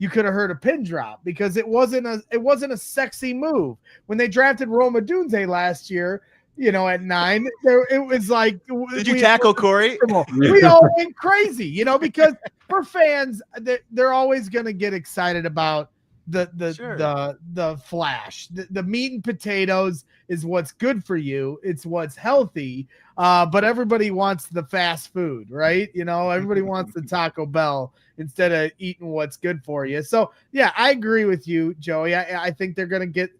you could have heard a pin drop because it wasn't a sexy move. When they drafted Roma Dunze last year, at 9, it was like, did you tackle Corey? We all went crazy, because for fans, they're always going to get excited about the flash. The meat and potatoes is what's good for you. It's what's healthy. But everybody wants the fast food, right? Everybody wants the Taco Bell instead of eating what's good for you. So yeah, I agree with you, Joey. I think they're going to get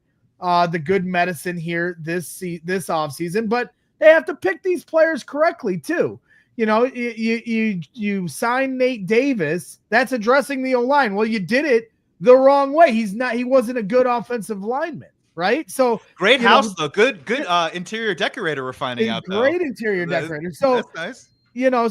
the good medicine here this offseason, but they have to pick these players correctly too. You sign Nate Davis, that's addressing the O-line. Well, you did it the wrong way. He wasn't a good offensive lineman, right? So great house though. Good interior decorator we're finding out. Great interior decorator. So that's nice.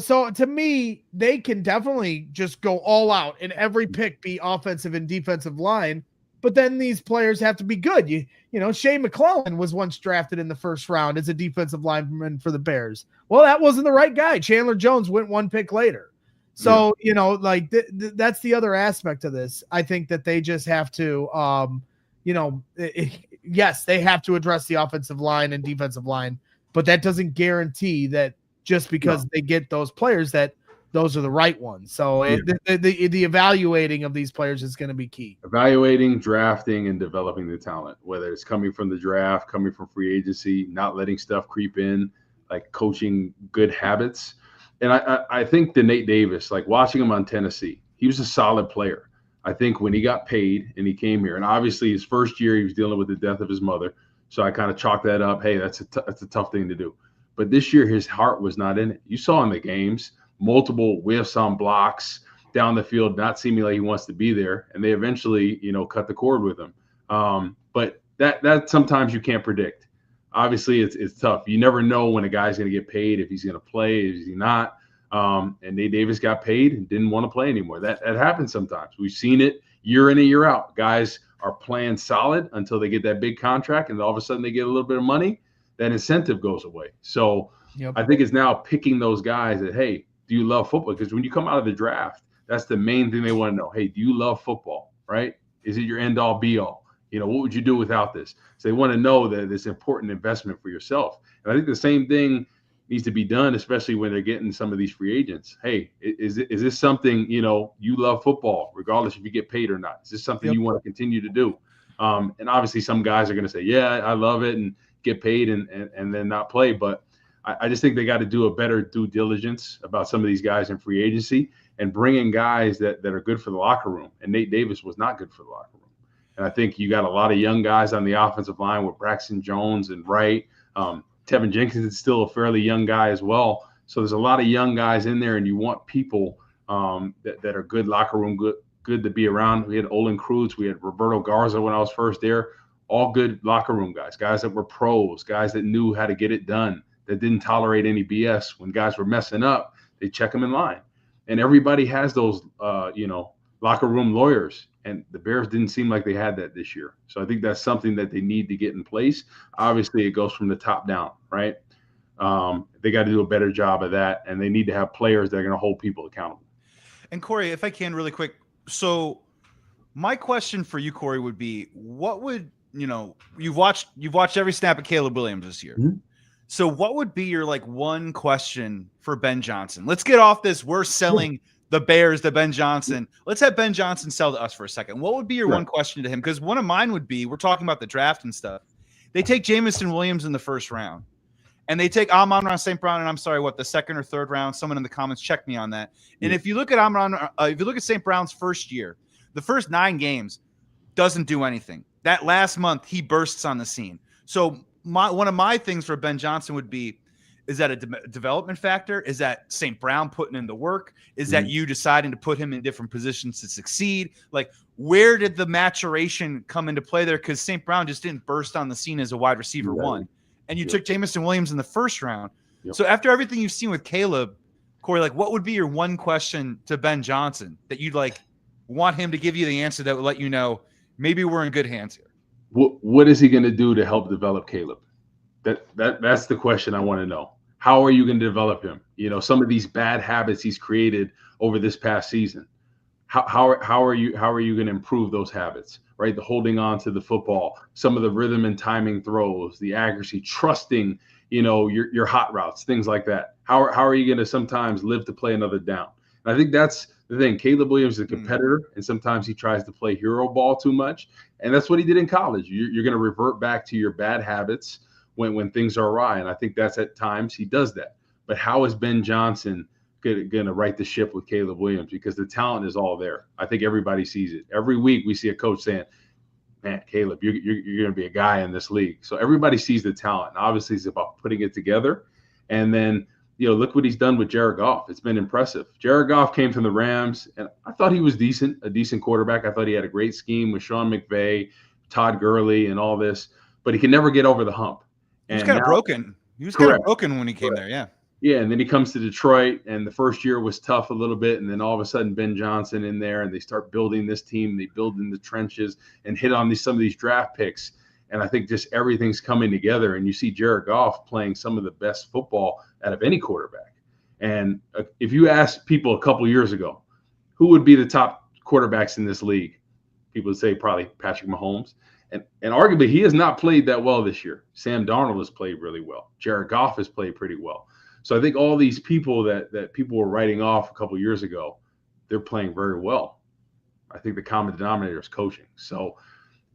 So to me, they can definitely just go all out and every pick be offensive and defensive line. But then these players have to be good. Shea McClellan was once drafted in the first round as a defensive lineman for the Bears. Well, that wasn't the right guy. Chandler Jones went one pick later. So, that's the other aspect of this. I think that they just have to, yes, they have to address the offensive line and defensive line, but that doesn't guarantee that just because they get those players that those are the right ones. So the evaluating of these players is going to be key. Evaluating, drafting, and developing the talent, whether it's coming from the draft, coming from free agency, not letting stuff creep in, like coaching good habits. And I think the Nate Davis, like watching him on Tennessee, he was a solid player. I think when he got paid and he came here, and obviously his first year he was dealing with the death of his mother, so I kind of chalked that up. Hey, that's a tough thing to do. But this year his heart was not in it. You saw in the games multiple whiffs on blocks down the field, not seeming like he wants to be there, and they eventually cut the cord with him. But that sometimes you can't predict. Obviously, it's tough. You never know when a guy's going to get paid, if he's going to play, is he not. And Nate Davis got paid and didn't want to play anymore. That happens sometimes. We've seen it year in and year out. Guys are playing solid until they get that big contract, and all of a sudden they get a little bit of money. That incentive goes away. So I think it's now picking those guys that, hey, do you love football? Because when you come out of the draft, that's the main thing they want to know. Hey, do you love football, right? Is it your end-all, be-all? What would you do without this? So they want to know that it's important investment for yourself. And I think the same thing needs to be done, especially when they're getting some of these free agents. Hey, is this something, you love football, regardless if you get paid or not? Is this something you want to continue to do? And obviously some guys are going to say, yeah, I love it, and get paid and then not play. But I just think they got to do a better due diligence about some of these guys in free agency and bring in guys that are good for the locker room. And Nate Davis was not good for the locker room. And I think you got a lot of young guys on the offensive line with Braxton Jones and Wright. Tevin Jenkins is still a fairly young guy as well. So there's a lot of young guys in there, and you want people that are good locker room, good to be around. We had Olin Cruz, we had Roberto Garza when I was first there, all good locker room guys that were pros, guys that knew how to get it done, that didn't tolerate any BS. When guys were messing up, they check them in line. And everybody has those, locker room lawyers. And the Bears didn't seem like they had that this year. So I think that's something that they need to get in place. Obviously, it goes from the top down, right? They got to do a better job of that. And they need to have players that are going to hold people accountable. And Corey, if I can really quick. So my question for you, Corey, would be, what would, you've watched every snap of Caleb Williams this year. Mm-hmm. So what would be your one question for Ben Johnson? Let's get off this. We're selling the Bears to Ben Johnson. Let's have Ben Johnson sell to us for a second. What would be your one question to him? Because one of mine would be, we're talking about the draft and stuff. They take Jamison Williams in the first round, and they take Amon-Ra St. Brown, and I'm sorry, the second or third round? Someone in the comments check me on that. And if you look at if you look at St. Brown's first year, the first 9 games doesn't do anything. That last month, he bursts on the scene. So one of my things for Ben Johnson would be, is that a development factor? Is that St. Brown putting in the work? Is that you deciding to put him in different positions to succeed? Where did the maturation come into play there? Because St. Brown just didn't burst on the scene as a wide receiver one. And you took Jamison Williams in the first round. Yep. So after everything you've seen with Caleb, Corey, what would be your one question to Ben Johnson that you'd want him to give you the answer that would let you know maybe we're in good hands here? What is he going to do to help develop Caleb? That's the question I want to know. How are you going to develop him? Some of these bad habits he's created over this past season. How are you going to improve those habits? Right, the holding on to the football, some of the rhythm and timing throws, the accuracy, trusting, your hot routes, things like that. How are you going to sometimes live to play another down? And I think that's the thing. Caleb Williams is a competitor, and sometimes he tries to play hero ball too much, and that's what he did in college. You're going to revert back to your bad habits when things are awry, and I think that's at times he does that. But how is Ben Johnson going to right the ship with Caleb Williams? Because the talent is all there. I think everybody sees it. Every week we see a coach saying, man, Caleb, you're going to be a guy in this league. So everybody sees the talent. And obviously, it's about putting it together. And then, look what he's done with Jared Goff. It's been impressive. Jared Goff came from the Rams, and I thought he was a decent quarterback. I thought he had a great scheme with Sean McVay, Todd Gurley, and all this. But he can never get over the hump. He was kind of broken. He was kind of broken when he came there, yeah. Yeah, and then he comes to Detroit, and the first year was tough a little bit, and then all of a sudden Ben Johnson in there, and they start building this team. They build in the trenches and hit on some of these draft picks, and I think just everything's coming together, and you see Jared Goff playing some of the best football out of any quarterback. And if you ask people a couple years ago, who would be the top quarterbacks in this league, people would say probably Patrick Mahomes. And arguably, he has not played that well this year. Sam Darnold has played really well. Jared Goff has played pretty well. So I think all these people that people were writing off a couple of years ago, they're playing very well. I think the common denominator is coaching. So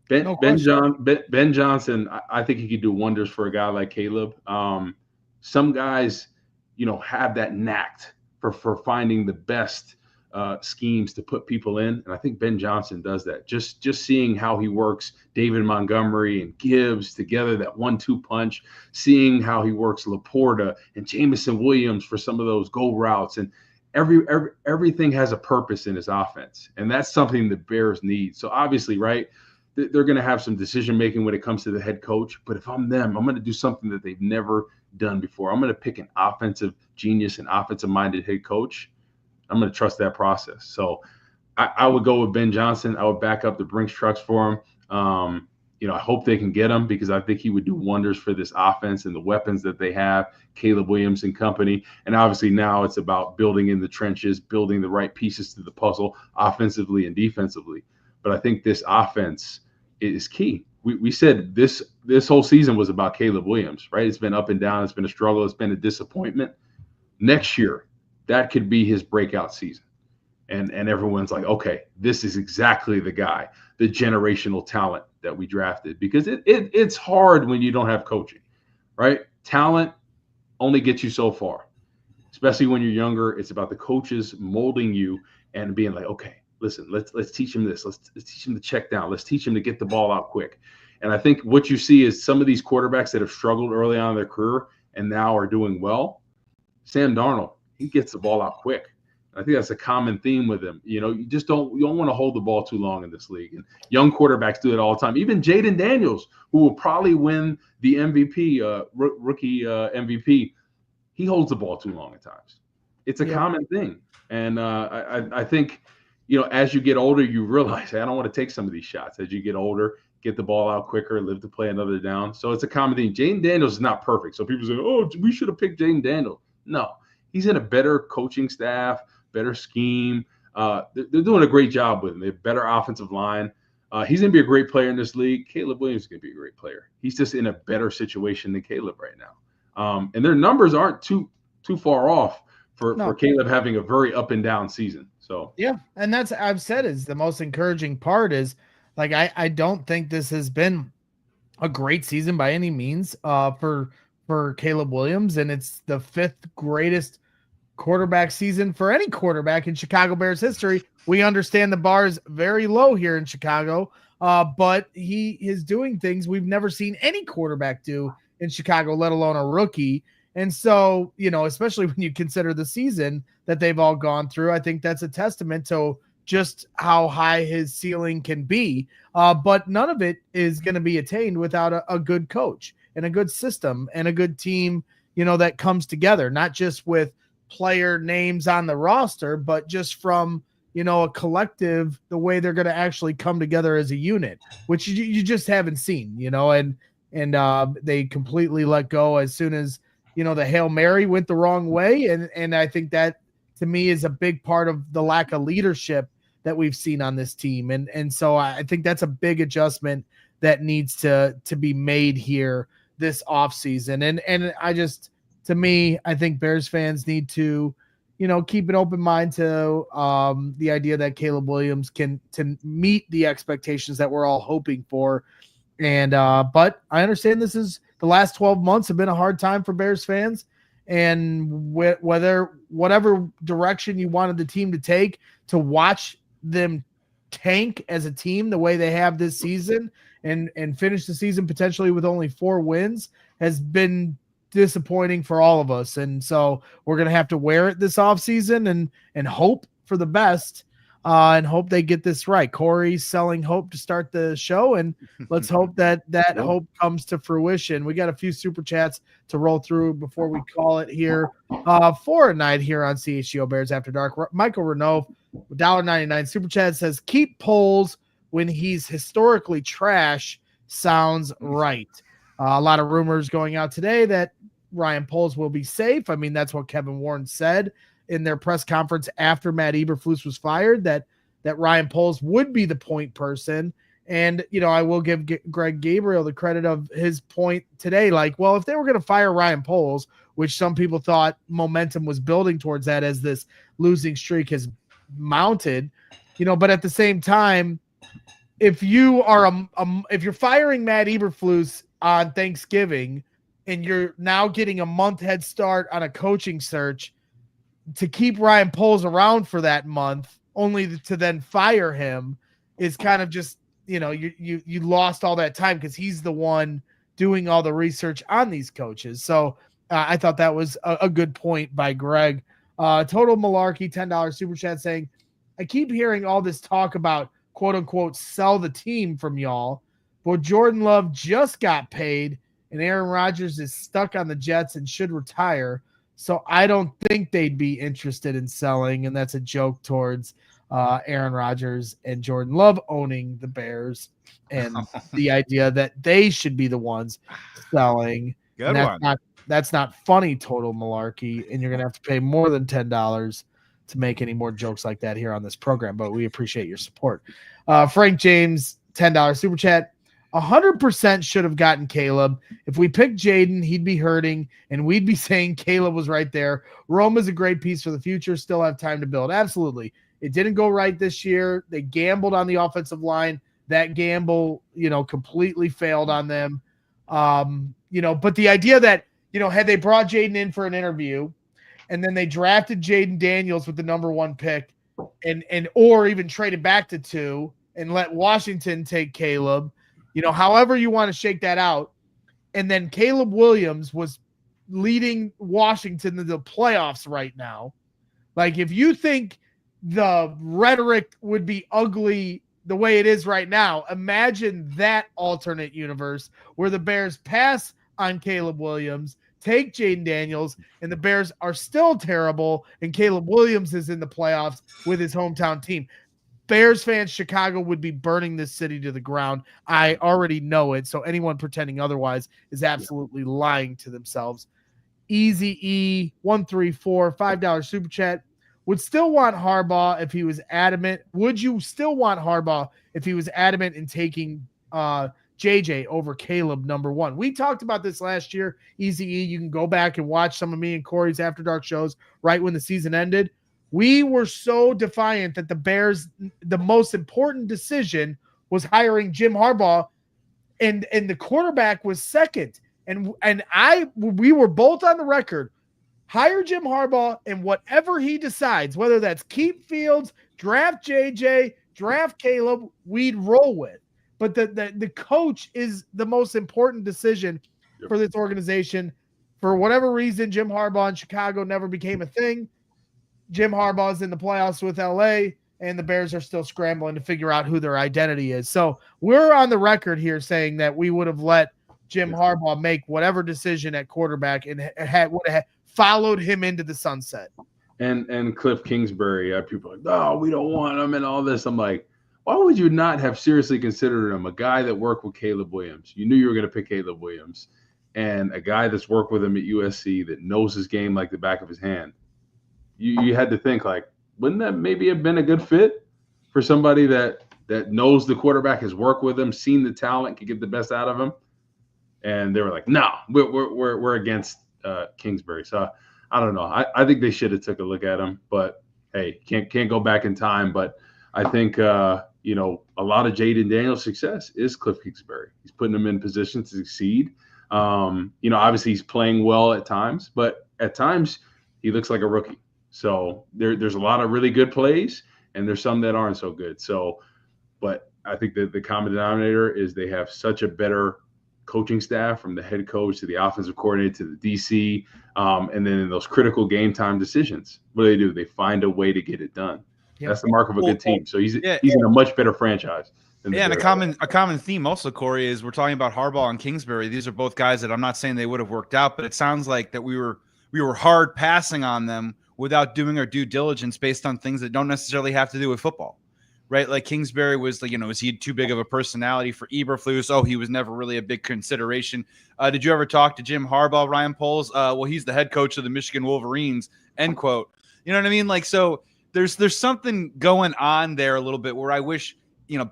Ben Johnson, I think he could do wonders for a guy like Caleb. Some guys, have that knack for finding the best schemes to put people in, and I think Ben Johnson does that. Just seeing how he works David Montgomery and Gibbs together, that 1-2 punch, seeing how he works Laporta and Jamison Williams for some of those go routes, and everything has a purpose in his offense, and that's something the Bears need. So obviously, right, they're going to have some decision making when it comes to the head coach, but if I'm them, I'm going to do something that they've never done before. I'm going to pick an offensive genius and offensive minded head coach. I'm going to trust that process. So I would go with Ben Johnson. I would back up the Brinks trucks for him. I hope they can get him, because I think he would do wonders for this offense and the weapons that they have, Caleb Williams and company. And obviously now it's about building in the trenches, building the right pieces to the puzzle offensively and defensively. But I think this offense is key. we said this whole season was about Caleb Williams, right? It's been up and down. It's been a struggle. It's been a disappointment. Next year, that could be his breakout season. And everyone's like, okay, this is exactly the guy, the generational talent that we drafted, because it's hard when you don't have coaching, right? Talent only gets you so far, especially when you're younger. It's about the coaches molding you and being like, okay, listen, let's teach him this. Let's teach him to check down. Let's teach him to get the ball out quick. And I think what you see is some of these quarterbacks that have struggled early on in their career and now are doing well. Sam Darnold, he gets the ball out quick. I think that's a common theme with him. You don't want to hold the ball too long in this league. And young quarterbacks do it all the time. Even Jaden Daniels, who will probably win the MVP, rookie MVP, he holds the ball too long at times. It's a common thing. And I think, as you get older, you realize, hey, I don't want to take some of these shots. As you get older, get the ball out quicker, live to play another down. So it's a common thing. Jaden Daniels is not perfect. So people say, oh, we should have picked Jaden Daniels. No, he's in a better coaching staff, better scheme. They're doing a great job with him. They have better offensive line. He's going to be a great player in this league. Caleb Williams is going to be a great player. He's just in a better situation than Caleb right now. And their numbers aren't too far off for Caleb having a very up and down season. So yeah, and that's I've said is the most encouraging part is like I don't think this has been a great season by any means for Caleb Williams, and it's the 5th greatest quarterback season for any quarterback in Chicago Bears history. We understand the bar is very low here in Chicago, but he is doing things we've never seen any quarterback do in Chicago, let alone a rookie. And so, especially when you consider the season that they've all gone through, I think that's a testament to just how high his ceiling can be. But none of it is going to be attained without a good coach and a good system and a good team, that comes together, not just with player names on the roster, but just from, a collective, the way they're going to actually come together as a unit, which you just haven't seen, and they completely let go as soon as, the Hail Mary went the wrong way. And I think that to me is a big part of the lack of leadership that we've seen on this team. And so I think that's a big adjustment that needs to be made here this offseason. And to me, I think Bears fans need to, keep an open mind to the idea that Caleb Williams can meet the expectations that we're all hoping for. And but I understand the last 12 months have been a hard time for Bears fans, and whatever direction you wanted the team to take, to watch them tank as a team the way they have this season and finish the season potentially with only 4 wins has been disappointing for all of us. And so we're going to have to wear it this offseason and hope for the best and hope they get this right. Corey's selling hope to start the show, and let's hope that hope comes to fruition. We got a few super chats to roll through before we call it here for a night here on CHGO Bears After Dark. Michael Renault, $1.99 super chat says, keep Poles when he's historically trash. Sounds right. A lot of rumors going out today that Ryan Poles will be safe. I mean, that's what Kevin Warren said in their press conference after Matt Eberflus was fired, that Ryan Poles would be the point person. And, I will give Greg Gabriel the credit of his point today. Like, well, if they were going to fire Ryan Poles, which some people thought momentum was building towards that as this losing streak has mounted, but at the same time, if you are if you're firing Matt Eberflus on Thanksgiving and you're now getting a month head start on a coaching search, to keep Ryan Poles around for that month only to then fire him is kind of just, you lost all that time because he's the one doing all the research on these coaches. So I thought that was a good point by Greg. Total Malarkey, $10 super chat saying, I keep hearing all this talk about quote unquote sell the team from y'all, but Jordan Love just got paid and Aaron Rodgers is stuck on the Jets and should retire. So I don't think they'd be interested in selling. And that's a joke towards Aaron Rodgers and Jordan Love owning the Bears and the idea that they should be the ones selling. Good one. That's not funny, Total Malarkey. And you're going to have to pay more than $10 to make any more jokes like that here on this program. But we appreciate your support. Frank James, $10 super chat. 100% should have gotten Caleb. If we picked Jaden, he'd be hurting, and we'd be saying Caleb was right there. Rome is a great piece for the future. Still have time to build. Absolutely. It didn't go right this year. They gambled on the offensive line. That gamble, completely failed on them. But the idea that, had they brought Jaden in for an interview and then they drafted Jaden Daniels with the number 1 pick or even traded back to 2 and let Washington take Caleb, however you want to shake that out. And then Caleb Williams was leading Washington to the playoffs right now. Like, if you think the rhetoric would be ugly the way it is right now, imagine that alternate universe where the Bears pass on Caleb Williams, take Jaden Daniels, and the Bears are still terrible, and Caleb Williams is in the playoffs with his hometown team. Bears fans, Chicago would be burning this city to the ground. I already know it, so anyone pretending otherwise is absolutely lying to themselves. Easy E, 134, $5 super chat. Would still want Harbaugh if he was adamant. Would you still want Harbaugh if he was adamant in taking JJ over Caleb number 1? We talked about this last year. Easy E, you can go back and watch some of me and Corey's After Dark shows right when the season ended. We were so defiant that the Bears, the most important decision was hiring Jim Harbaugh, and the quarterback was second. And we were both on the record. Hire Jim Harbaugh, and whatever he decides, whether that's keep Fields, draft JJ, draft Caleb, we'd roll with. But the coach is the most important decision for this organization. For whatever reason, Jim Harbaugh in Chicago never became a thing. Jim Harbaugh's in the playoffs with LA, and the Bears are still scrambling to figure out who their identity is. So we're on the record here saying that we would have let Jim Harbaugh make whatever decision at quarterback and would have followed him into the sunset. And Cliff Kingsbury, people are like, no, we don't want him and all this. I'm like, why would you not have seriously considered him? A guy that worked with Caleb Williams. You knew you were going to pick Caleb Williams. And a guy that's worked with him at USC that knows his game like the back of his hand. You had to think, like, wouldn't that maybe have been a good fit for somebody that knows the quarterback, has worked with him, seen the talent, can get the best out of him? And they were like, no, we're against Kingsbury. So I don't know. I think they should have took a look at him, but hey, can't go back in time. But I think a lot of Jaden Daniels' success is Cliff Kingsbury. He's putting him in position to succeed. Obviously he's playing well at times, but at times he looks like a rookie. So there's a lot of really good plays, and there's some that aren't so good. So, but I think that the common denominator is they have such a better coaching staff, from the head coach to the offensive coordinator to the DC, and then in those critical game time decisions, what do? They find a way to get it done. Yep. That's the mark of a good team. So he's in a much better franchage. And a common theme also, Corey, is we're talking about Harbaugh and Kingsbury. These are both guys that I'm not saying they would have worked out, but it sounds like that we were hard passing on them without doing our due diligence based on things that don't necessarily have to do with football, right? Like Kingsbury was like, is he too big of a personality for Eberflus? Oh, he was never really a big consideration. Did you ever talk to Jim Harbaugh, Ryan Poles? Well, he's the head coach of the Michigan Wolverines, end quote. You know what I mean? Like, so there's something going on there a little bit where I wish,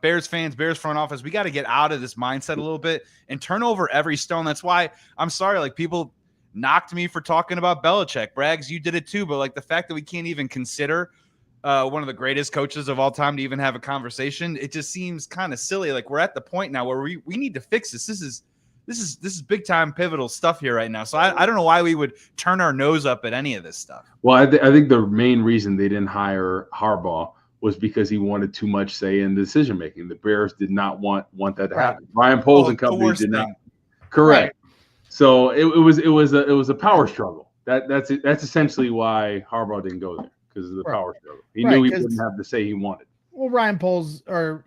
Bears fans, Bears front office, we got to get out of this mindset a little bit and turn over every stone. That's why I'm sorry, like, people knocked me for talking about Belichick. Braggs, you did it too, but like the fact that we can't even consider one of the greatest coaches of all time to even have a conversation, it just seems kind of silly. Like, we're at the point now where we need to fix this. This is big time pivotal stuff here right now. So I don't know why we would turn our nose up at any of this stuff. Well, I think the main reason they didn't hire Harbaugh was because he wanted too much say in decision making. The Bears did not want that to happen. Ryan Poles and company did not. Correct. Right. So it was a power struggle. That's essentially why Harbaugh didn't go there, because of the power struggle. He knew he wouldn't have to say he wanted. Well, Ryan Poles, or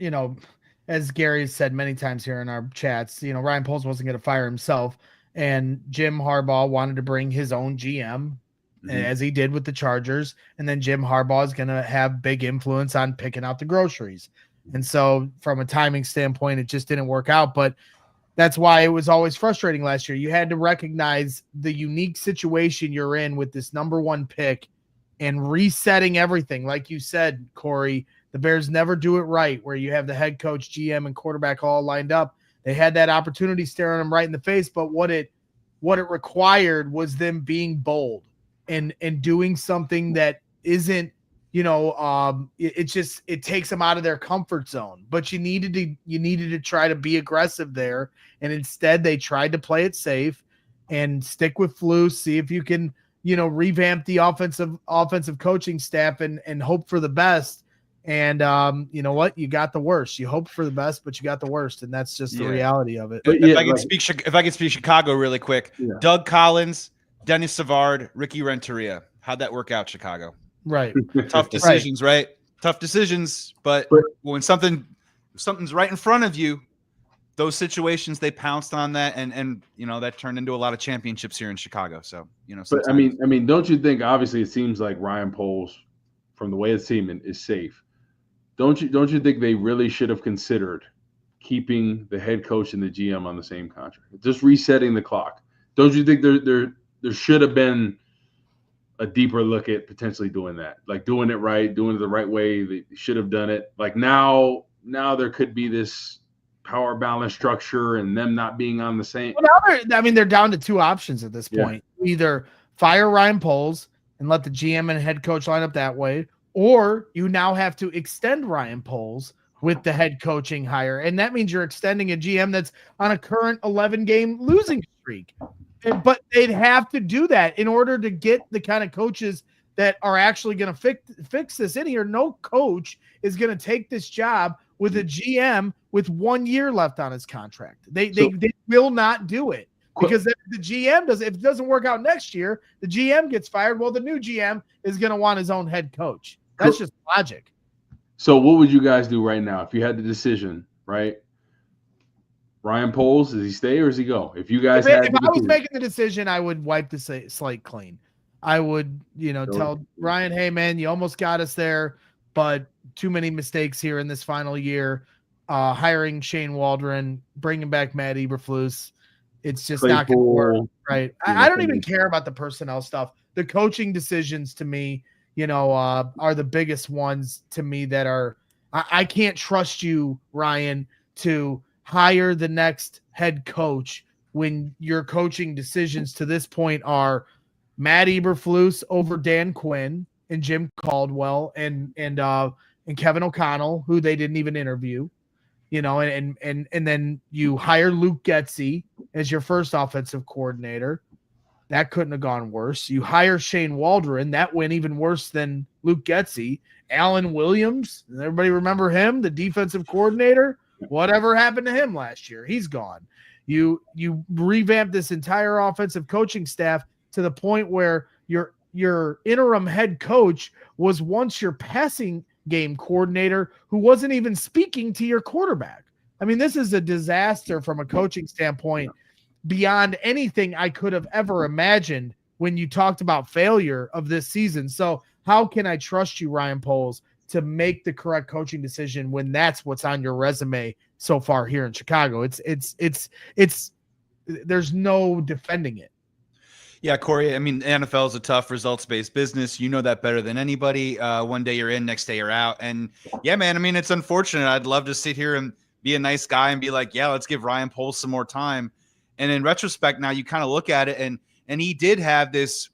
as Gary has said many times here in our chats, Ryan Poles wasn't going to fire himself, and Jim Harbaugh wanted to bring his own GM, as he did with the Chargers, and then Jim Harbaugh is going to have big influence on picking out the groceries. And so from a timing standpoint, it just didn't work out, but that's why it was always frustrating last year. You had to recognize the unique situation you're in with this number 1 pick and resetting everything. Like you said, Corey, the Bears never do it right, where you have the head coach, GM, and quarterback all lined up. They had that opportunity staring them right in the face, but what it required was them being bold and doing something that isn't, it takes them out of their comfort zone. But you needed to try to be aggressive there, and instead they tried to play it safe and stick with Flus, see if you can, revamp the offensive coaching staff and hope for the best. And you know what? You got the worst. You hoped for the best, but you got the worst, and that's just the reality of it. If I can speak Chicago really quick, Doug Collins, Dennis Savard, Ricky Renteria. How'd that work out, Chicago? Right. Tough decisions, right? Tough decisions, but when something's right in front of you, those situations, they pounced on that, and that turned into a lot of championships here in Chicago. So but I mean, don't you think? Obviously, it seems like Ryan Poles, from the way it's seeming, is safe. Don't you think they really should have considered keeping the head coach and the GM on the same contract, just resetting the clock? Don't you think there should have been a deeper look at potentially doing that, like doing it right, doing it the right way? They should have done it. Like now there could be this power balance structure and them not being on the same. Well, they're down to two options at this point. Either fire Ryan Poles and let the GM and head coach line up that way, or you now have to extend Ryan Poles with the head coaching hire. And that means you're extending a GM that's on a current 11-game losing streak. But they'd have to do that in order to get the kind of coaches that are actually going to fix this in here. No coach is going to take this job with a GM with 1 year left on his contract. They will not do it. Because if the GM if it doesn't work out next year, the GM gets fired. Well, the new GM is going to want his own head coach. That's just logic. So what would you guys do right now if you had the decision, right? Ryan Poles, does he stay or does he go? If I was making the decision, I would wipe the slate clean. I would, tell Ryan, hey, man, you almost got us there, but too many mistakes here in this final year. Hiring Shane Waldron, bringing back Matt Eberflus. It's just not going to work, right? I don't even care about the personnel stuff. The coaching decisions to me, are the biggest ones to me that are I can't trust you, Ryan, to hire the next head coach when your coaching decisions to this point are Matt Eberflus over Dan Quinn and Jim Caldwell and Kevin O'Connell, who they didn't even interview. And then you hire Luke Getsy as your first offensive coordinator. That couldn't have gone worse. You hire Shane Waldron. That went even worse than Luke Getsy. Alan Williams, does everybody remember him, the defensive coordinator? Whatever happened to him last year? He's gone. You revamped this entire offensive coaching staff to the point where your interim head coach was once your passing game coordinator who wasn't even speaking to your quarterback. I mean, this is a disaster from a coaching standpoint beyond anything I could have ever imagined when you talked about failure of this season. So how can I trust you, Ryan Poles, to make the correct coaching decision when that's what's on your resume so far here in Chicago? It's there's no defending it. Yeah, Corey, I mean, the NFL is a tough results-based business. You know that better than anybody. One day you're in, next day you're out. And yeah, man, I mean, it's unfortunate. I'd love to sit here and be a nice guy and be like, yeah, let's give Ryan Poles some more time. And in retrospect, now you kind of look at it and he did have this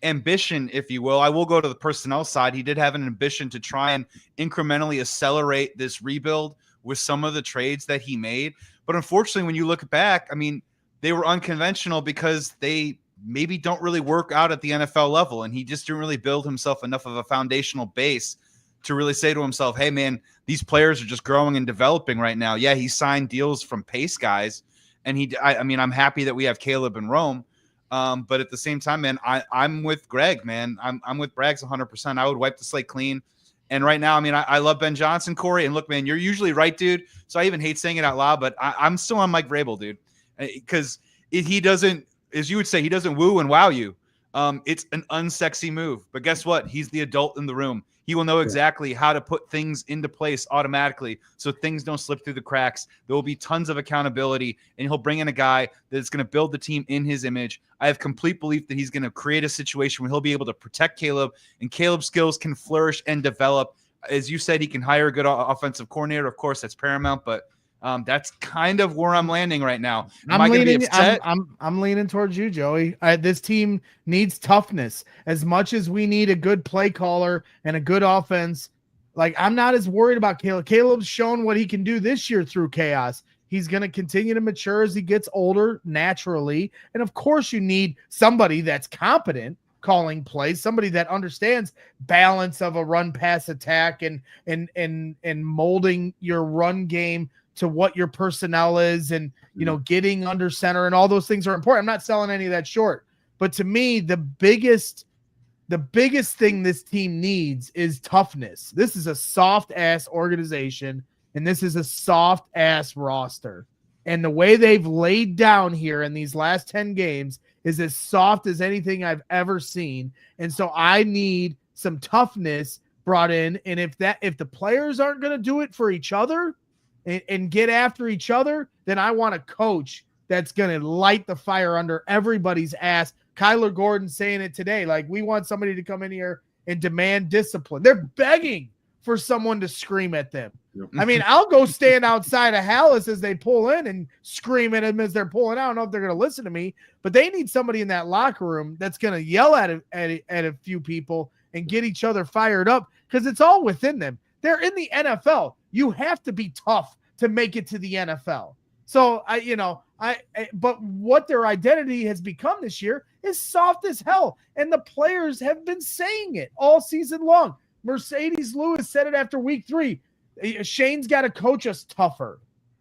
ambition, if you will. I will go to the personnel side. He did have an ambition to try and incrementally accelerate this rebuild with some of the trades that he made. But unfortunately, when you look back, I mean, they were unconventional because they maybe don't really work out at the NFL level. And he just didn't really build himself enough of a foundational base to really say to himself, hey, man, these players are just growing and developing right now. Yeah, he signed deals from Pace guys. And I mean, I'm happy that we have Caleb and Rome. But at the same time, man, I'm with Greg, man. I'm with Braggs 100%. I would wipe the slate clean. And right now, I mean, I love Ben Johnson, Corey. And look, man, you're usually right, dude. So I even hate saying it out loud, but I'm still on Mike Vrabel, dude. Because he doesn't, as you would say, he doesn't woo and wow you. It's an unsexy move. But guess what? He's the adult in the room. He will know exactly how to put things into place automatically so things don't slip through the cracks. There will be tons of accountability, and he'll bring in a guy that's going to build the team in his image. I have complete belief that he's going to create a situation where he'll be able to protect Caleb, and Caleb's skills can flourish and develop. As you said, he can hire a good offensive coordinator. Of course, that's paramount, but That's kind of where I'm landing right now. I'm leaning towards you, Joey. This team needs toughness as much as we need a good play caller and a good offense. Like, I'm not as worried about Caleb. Caleb's shown what he can do this year through chaos. He's going to continue to mature as he gets older naturally. And of course you need somebody that's competent calling plays, somebody that understands balance of a run pass attack and molding your run game to what your personnel is, and getting under center, and all those things are important. I'm not selling any of that short, but to me, the biggest thing this team needs is toughness. This is a soft ass organization, and this is a soft ass roster. And the way they've laid down here in these last 10 games is as soft as anything I've ever seen. And so I need some toughness brought in. And if the players aren't going to do it for each other and get after each other, then I want a coach that's going to light the fire under everybody's ass. Kyler Gordon saying it today. Like, we want somebody to come in here and demand discipline. They're begging for someone to scream at them. Yep. I mean, I'll go stand outside of Hallis as they pull in and scream at them as they're pulling out. I don't know if they're going to listen to me, but they need somebody in that locker room that's going to yell at a few people and get each other fired up, because it's all within them. They're in the NFL. You have to be tough to make it to the NFL. So but what their identity has become this year is soft as hell. And the players have been saying it all season long. Mercedes Lewis said it after week 3. Shane's got to coach us tougher.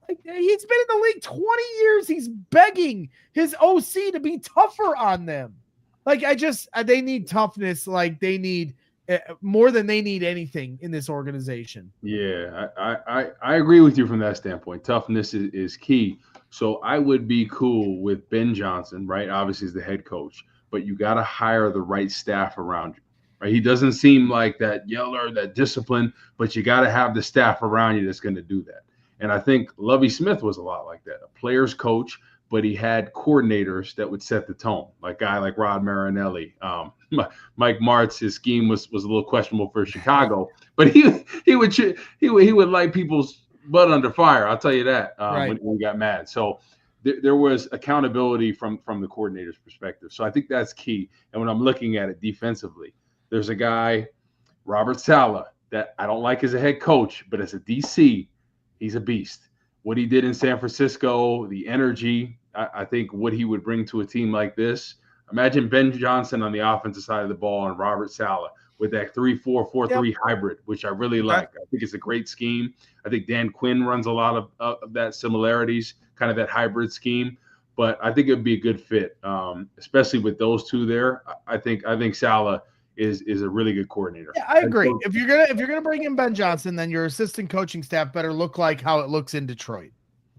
Like, he's been in the league 20 years. He's begging his OC to be tougher on them. Like, they need toughness. Like, they need more than they need anything in this organization. Yeah, I agree with you from that standpoint. Toughness is key. So I would be cool with Ben Johnson, right? Obviously, he's the head coach, but you got to hire the right staff around you, right? He doesn't seem like that yeller, that discipline, but you got to have the staff around you that's going to do that. And I think Lovie Smith was a lot like that, a player's coach, but he had coordinators that would set the tone, like guy like Rod Marinelli. Mike Martz, his scheme was a little questionable for Chicago, but he would light people's butt under fire. I'll tell you that when he got mad. So there was accountability from the coordinator's perspective. So I think that's key. And when I'm looking at it defensively, there's a guy, Robert Saleh, that I don't like as a head coach, but as a DC, he's a beast. What he did in San Francisco, the energy, I think what he would bring to a team like this. Imagine Ben Johnson on the offensive side of the ball and Robert Saleh with that 3-4-4-3 hybrid, which I really like. I think it's a great scheme. I think Dan Quinn runs a lot of that similarities, kind of that hybrid scheme. But I think it would be a good fit, especially with those two there. I think Saleh is a really good coordinator. Yeah, I agree. If you're gonna bring in Ben Johnson, then your assistant coaching staff better look like how it looks in Detroit,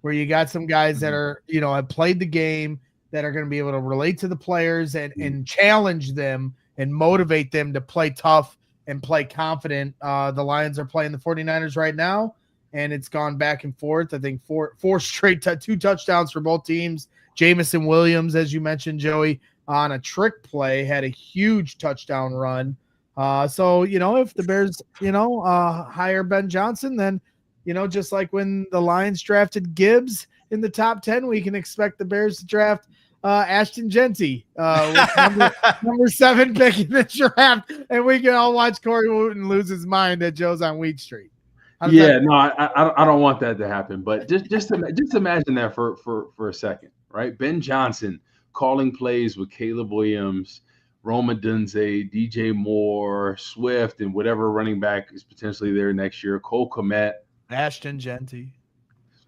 where you got some guys that are, have played the game, that are going to be able to relate to the players and challenge them and motivate them to play tough and play confident. The Lions are playing the 49ers right now, and it's gone back and forth. I think four straight 2 touchdowns for both teams. Jamison Williams, as you mentioned, Joey, on a trick play, had a huge touchdown run. So, if the Bears, hire Ben Johnson, then, just like when the Lions drafted Gibbs in the top 10, we can expect the Bears to draft Ashton Genty, number 7 pick in the draft, and we can all watch Corey Wootton lose his mind at Joe's on Wheat Street. I don't want that to happen, but just imagine that for a second, right? Ben Johnson calling plays with Caleb Williams, Rome Odunze, DJ Moore, Swift, and whatever running back is potentially there next year, Cole Kmet, Ashton Genty.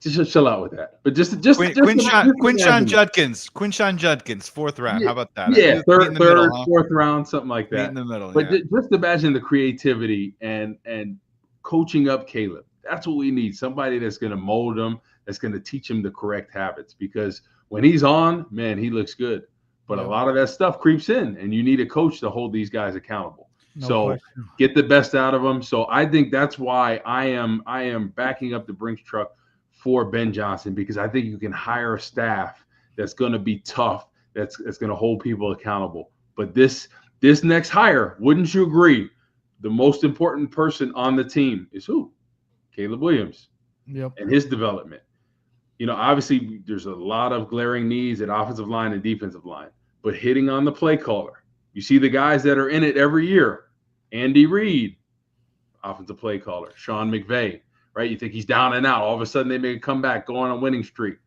Just chill out with that. But just Quinshon Judkins, 4th round. How about that? Yeah, third, 4th round, something like that. In the middle. But just imagine the creativity and coaching up Caleb. That's what we need. Somebody that's going to mold him, that's going to teach him the correct habits. Because when he's on, man, he looks good. But a lot of that stuff creeps in, and you need a coach to hold these guys accountable. Get the best out of them. So I think that's why I am backing up the Brinks truck for Ben Johnson, because I think you can hire a staff that's going to be tough, that's going to hold people accountable. But this next hire, wouldn't you agree, the most important person on the team is who? Caleb Williams. Yep. And his development. obviously there's a lot of glaring needs at offensive line and defensive line, but hitting on the play caller. You see the guys that are in it every year. Andy Reid, offensive play caller. Sean McVay, right? You think he's down and out. All of a sudden they make a comeback, go on a winning streak,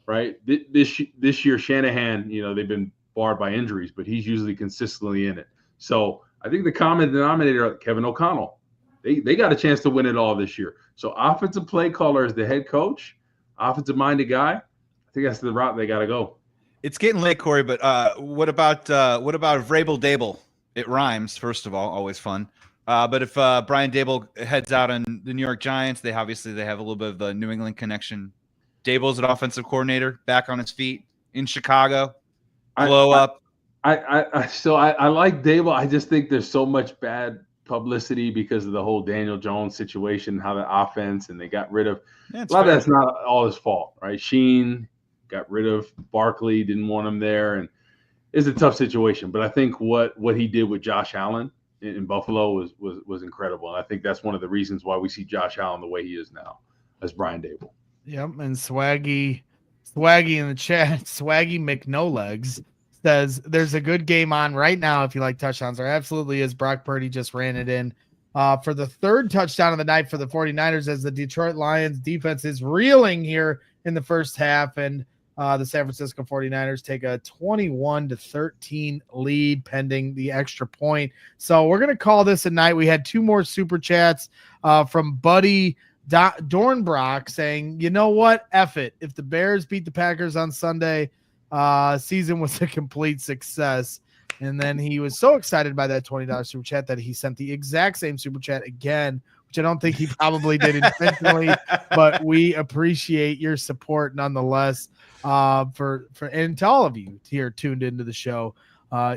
right? This year, Shanahan, they've been barred by injuries, but he's usually consistently in it. So I think the common denominator, Kevin O'Connell, they got a chance to win it all this year. So offensive play caller is the head coach, offensive-minded guy. I think that's the route they got to go. It's getting late, Corey, but what about Vrabel Dable? It rhymes, first of all, always fun. But if Brian Dable heads out on the New York Giants, they have a little bit of the New England connection. Dable's an offensive coordinator, back on his feet in Chicago. Blow up. I like Dable. I just think there's so much bad publicity because of the whole Daniel Jones situation, how the offense, and they got rid of a lot of that's not all his fault, right? Sheen got rid of Barkley, didn't want him there, and it's a tough situation. But I think what he did with Josh Allen in Buffalo was incredible. And I think that's one of the reasons why we see Josh Allen the way he is now as Brian Dable. Yep, and Swaggy in the chat, Swaggy McNolegs says there's a good game on right now if you like touchdowns. There absolutely is. Brock Purdy just ran it in for the third touchdown of the night for the 49ers as the Detroit Lions defense is reeling here in the first half, and the San Francisco 49ers take a 21-13 lead pending the extra point. So we're going to call this a night. We had two more super chats from Buddy Dornbrock saying, you know what? F it. If the Bears beat the Packers on Sunday, season was a complete success. And then he was so excited by that $20 super chat that he sent the exact same super chat again, which I don't think he probably did intentionally, but we appreciate your support nonetheless. For and to all of you here tuned into the show,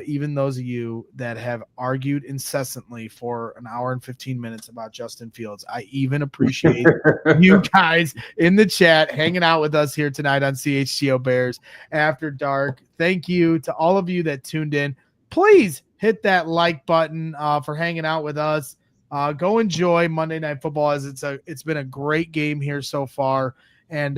even those of you that have argued incessantly for an hour and 15 minutes about Justin Fields, I even appreciate you guys in the chat hanging out with us here tonight on CHGO Bears After Dark. Thank you to all of you that tuned in. Please hit that like button for hanging out with us. Go enjoy Monday Night Football as it's been a great game here so far. And,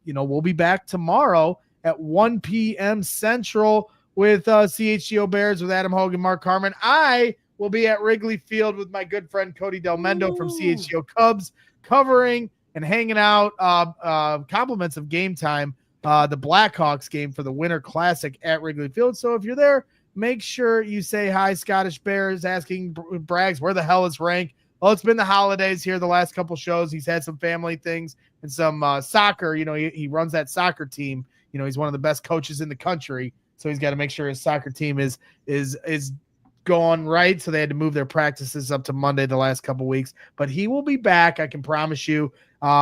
we'll be back tomorrow at 1 p.m. Central with CHGO Bears with Adam Hogan, Mark Harmon. I will be at Wrigley Field with my good friend Cody Del Mendo from CHGO Cubs, covering and hanging out compliments of Game Time, the Blackhawks game for the Winter Classic at Wrigley Field. So if you're there, make sure you say hi, Scottish Bears, asking Braggs, where the hell is Rank? Well, it's been the holidays here the last couple shows. He's had some family things and some soccer. He runs that soccer team. He's one of the best coaches in the country, so he's got to make sure his soccer team is going right. So they had to move their practices up to Monday the last couple weeks. But he will be back, I can promise you,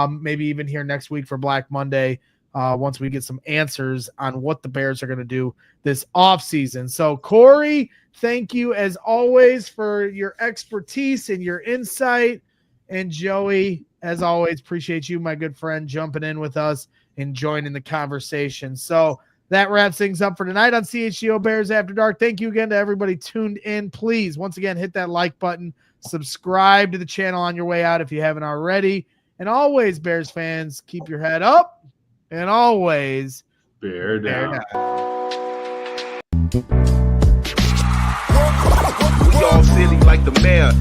maybe even here next week for Black Monday once we get some answers on what the Bears are going to do this offseason. So, Corey, thank you as always for your expertise and your insight. And Joey, as always, appreciate you, my good friend, jumping in with us and joining the conversation. So that wraps things up for tonight on CHGO Bears After Dark. Thank you again to everybody tuned in. Please, once again, hit that like button. Subscribe to the channel on your way out if you haven't already. And always, Bears fans, keep your head up and always bear down. We all silly like the mayor.